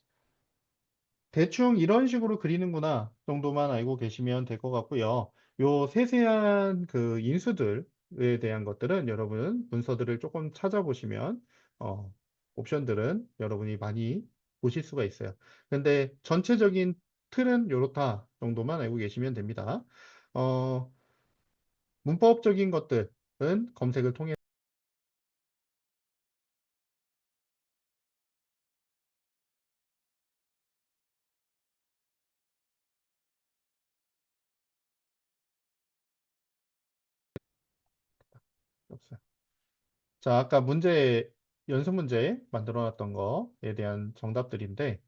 S1: 대충 이런 식으로 그리는구나 정도만 알고 계시면 될 것 같고요. 요 세세한 그 인수들에 대한 것들은 여러분 문서들을 조금 찾아보시면 어, 옵션들은 여러분이 많이 보실 수가 있어요. 근데 전체적인 틀은 요렇다 정도만 알고 계시면 됩니다. 어, 문법적인 것들은 검색을 통해 자, 아까 연습 문제 만들어 놨던 거에 대한 정답들인데,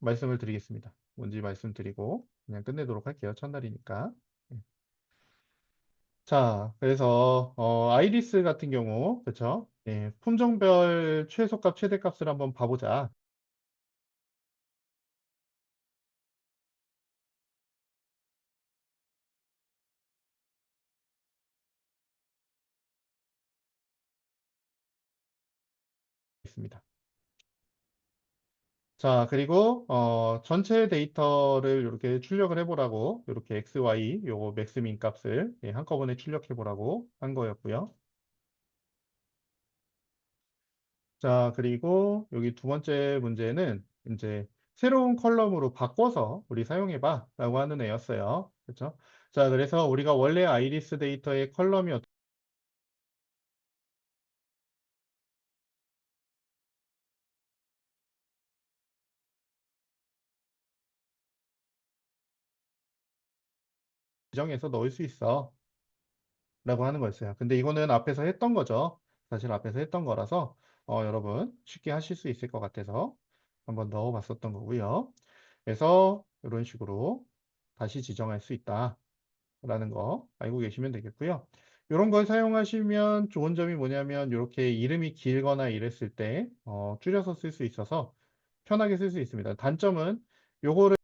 S1: 말씀을 드리겠습니다. 뭔지 말씀드리고, 그냥 끝내도록 할게요. 첫날이니까. 네. 자, 그래서, 아이리스 같은 경우, 그쵸? 예, 품종별 최소값, 최대값을 한번 봐보자. 있습니다. 자, 그리고, 전체 데이터를 이렇게 출력을 해보라고, 이렇게 X, Y, 요거 맥스민 값을 예, 한꺼번에 출력해보라고 한 거였고요. 자, 그리고 여기 두 번째 문제는 이제 새로운 컬럼으로 바꿔서 우리 사용해봐 라고 하는 애였어요. 그렇죠? 자, 그래서 우리가 원래 아이리스 데이터의 컬럼이 지정해서 넣을 수 있어 라고 하는 거였어요. 근데 이거는 앞에서 했던 거죠. 사실 앞에서 했던 거라서 여러분 쉽게 하실 수 있을 것 같아서 한번 넣어 봤었던 거고요. 그래서 이런 식으로 다시 지정할 수 있다. 라는 거 알고 계시면 되겠고요. 이런 걸 사용하시면 좋은 점이 뭐냐면 이렇게 이름이 길거나 이랬을 때 줄여서 쓸 수 있어서 편하게 쓸 수 있습니다. 단점은 요거를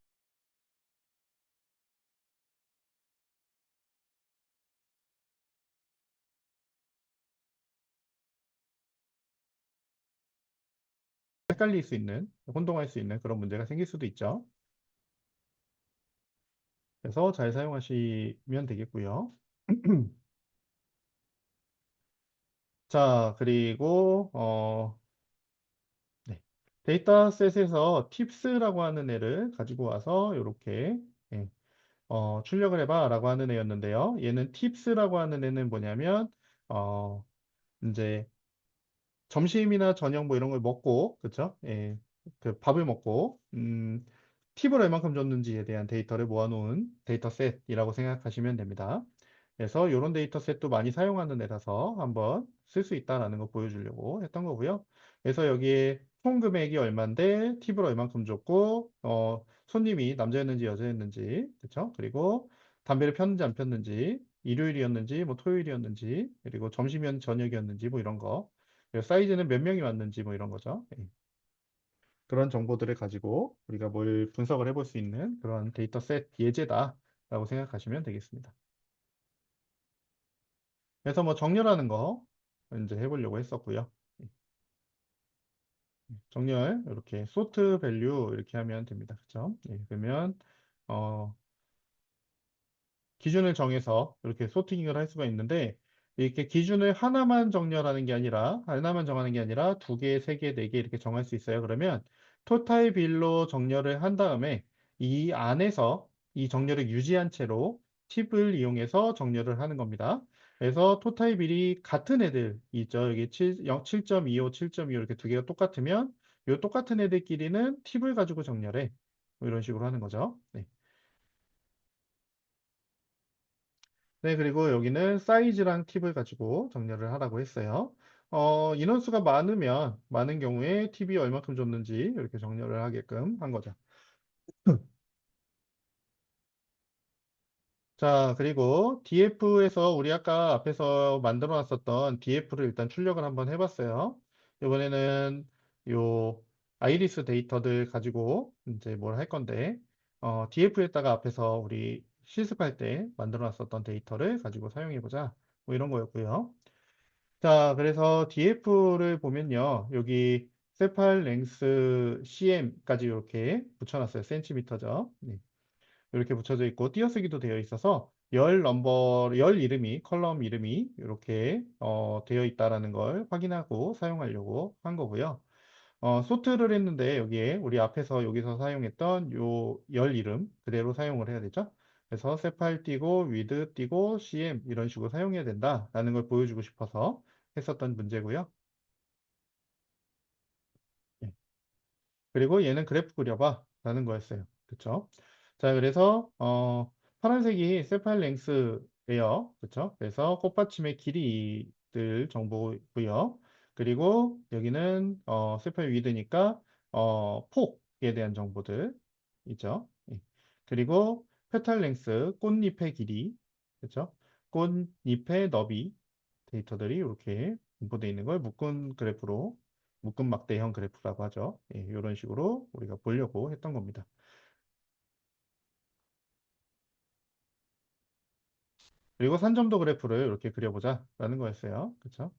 S1: 헷갈릴 수 있는, 혼동할 수 있는 그런 문제가 생길 수도 있죠. 그래서 잘 사용하시면 되겠고요. 자, 그리고 네. 데이터셋에서 팁스라고 하는 애를 가지고 와서 이렇게 출력을 해봐 라고 하는 애였는데요. 얘는 팁스라고 하는 애는 뭐냐면, 어, 이제 점심이나 저녁 뭐 이런 걸 먹고, 그쵸? 예, 그 밥을 먹고, 팁을 얼만큼 줬는지에 대한 데이터를 모아놓은 데이터셋이라고 생각하시면 됩니다. 그래서 이런 데이터셋도 많이 사용하는 애라서 한번 쓸 수 있다라는 거 보여주려고 했던 거고요. 그래서 여기에 총 금액이 얼마인데 팁을 얼만큼 줬고, 손님이 남자였는지 여자였는지, 그쵸? 그리고 담배를 폈는지 안 폈는지, 일요일이었는지, 뭐 토요일이었는지, 그리고 점심이었는지 저녁이었는지, 뭐 이런 거. 그리고 사이즈는 몇 명이 왔는지, 뭐 이런 거죠. 예. 그런 정보들을 가지고 우리가 뭘 분석을 해볼 수 있는 그런 데이터셋 예제다라고 생각하시면 되겠습니다. 그래서 뭐 정렬하는 거 이제 해보려고 했었고요. 정렬 이렇게 소트 밸류 이렇게 하면 됩니다. 그죠? 예, 그러면 어, 기준을 정해서 이렇게 소팅을 할 수가 있는데 이렇게 기준을 하나만 정렬하는 게 아니라 하나만 정하는 게 아니라 두 개, 세 개, 네 개 이렇게 정할 수 있어요. 그러면 토탈 빌로 정렬을 한 다음에 이 안에서 이 정렬을 유지한 채로 팁을 이용해서 정렬을 하는 겁니다. 그래서 토탈 빌이 같은 애들 있죠. 여기 7.25, 7.25 이렇게 두 개가 똑같으면 이 똑같은 애들끼리는 팁을 가지고 정렬해. 뭐 이런 식으로 하는 거죠. 네. 네, 그리고 여기는 사이즈랑 팁을 가지고 정렬을 하라고 했어요. 인원수가 많으면 많은 경우에 팁이 얼마큼 줬는지 이렇게 정렬을 하게끔 한 거죠. 자, 그리고 DF에서 우리 아까 앞에서 만들어 놨었던 DF를 일단 출력을 한번 해봤어요. 이번에는 요 아이리스 데이터들 가지고 이제 뭘 할 건데, DF에다가 앞에서 우리 실습할 때 만들어 놨었던 데이터를 가지고 사용해보자. 뭐 이런 거였고요. 자, 그래서 DF를 보면요. 여기 세팔 랭스 CM까지 이렇게 붙여놨어요. 센티미터죠. 네. 이렇게 붙여져 있고 띄어쓰기도 되어 있어서 열 이름이 컬럼 이름이 이렇게 되어 있다라는 걸 확인하고 사용하려고 한 거고요. 소트를 했는데 여기에 우리 앞에서 여기서 사용했던 요 열 이름 그대로 사용을 해야 되죠. 그래서 세팔 띄고 위드 띄고 cm 이런 식으로 사용해야 된다라는 걸 보여주고 싶어서 했었던 문제고요. 예. 그리고 얘는 그래프 그려봐 라는 거였어요. 그쵸? 자, 그래서 파란색이 세팔 랭스예요. 그쵸? 그래서 꽃받침의 길이들 정보고요. 그리고 여기는 세팔 위드니까 폭에 대한 정보들 있죠. 예. 그리고 페탈 랭스 꽃잎의 길이 그쵸? 꽃잎의 너비 데이터들이 이렇게 분포되어 있는 걸 묶은 그래프로 묶음 막대형 그래프라고 하죠. 예, 이런 식으로 우리가 보려고 했던 겁니다. 그리고 산점도 그래프를 이렇게 그려보자라는 거였어요. 그렇죠?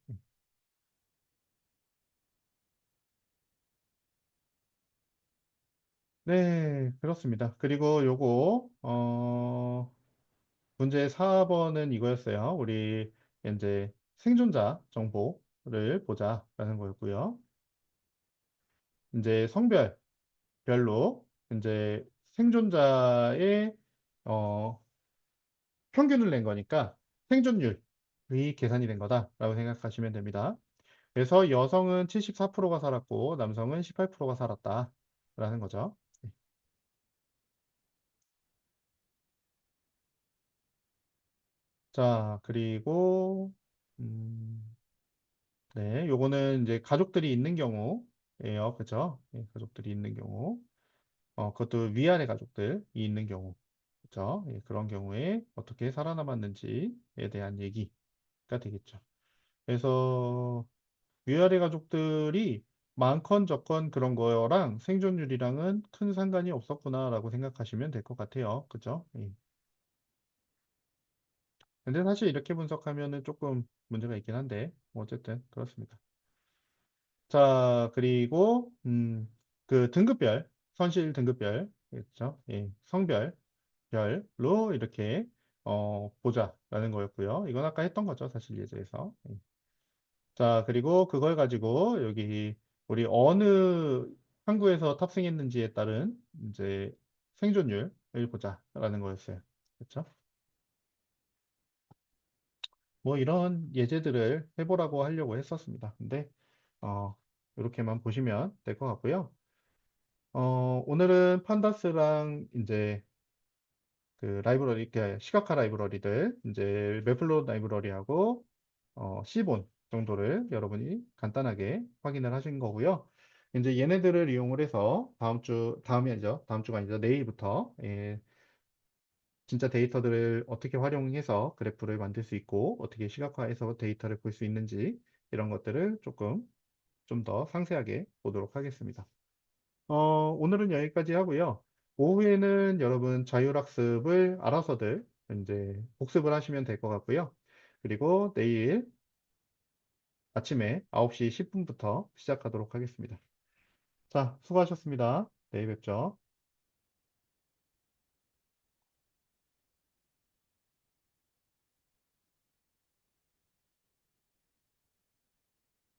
S1: 네, 그렇습니다. 그리고 요거 문제 4번은 이거였어요. 우리 이제 생존자 정보를 보자라는 거였고요. 이제 성별별로 이제 생존자의 어, 평균을 낸 거니까 생존율이 계산이 된 거다라고 생각하시면 됩니다. 그래서 여성은 74%가 살았고 남성은 18%가 살았다라는 거죠. 자, 그리고 네, 요거는 이제 가족들이 있는 경우예요. 그죠? 예, 가족들이 있는 경우. 그것도 위아래 가족들이 있는 경우. 그죠? 예, 그런 경우에 어떻게 살아남았는지에 대한 얘기가 되겠죠. 그래서 위아래 가족들이 많건 적건 그런 거랑 생존율이랑은 큰 상관이 없었구나라고 생각하시면 될 것 같아요. 그죠? 예. 근데 사실 이렇게 분석하면은 조금 문제가 있긴 한데, 뭐 어쨌든 그렇습니다. 자, 그리고, 그 등급별, 선실 등급별, 그렇죠? 예, 성별별로 이렇게, 보자라는 거였고요. 이건 아까 했던 거죠. 사실 예제에서. 예. 자, 그리고 그걸 가지고 여기 우리 어느 항구에서 탑승했는지에 따른 이제 생존율을 보자라는 거였어요. 그렇죠? 뭐 이런 예제들을 해보라고 하려고 했었습니다. 근데 이렇게만 보시면 될 것 같고요. 오늘은 판다스랑 이제 그 라이브러리, 그 시각화 라이브러리들, 이제 매플롯 라이브러리하고 시본 정도를 여러분이 간단하게 확인을 하신 거고요. 이제 얘네들을 이용을 해서 다음이 아니죠. 다음 주가 아니죠. 내일부터 진짜 데이터들을 어떻게 활용해서 그래프를 만들 수 있고 어떻게 시각화해서 데이터를 볼 수 있는지 이런 것들을 조금 좀 더 상세하게 보도록 하겠습니다. 오늘은 여기까지 하고요. 오후에는 여러분 자율학습을 알아서들 이제 복습을 하시면 될 것 같고요. 그리고 내일 아침에 9시 10분부터 시작하도록 하겠습니다. 자, 수고하셨습니다. 내일 뵙죠.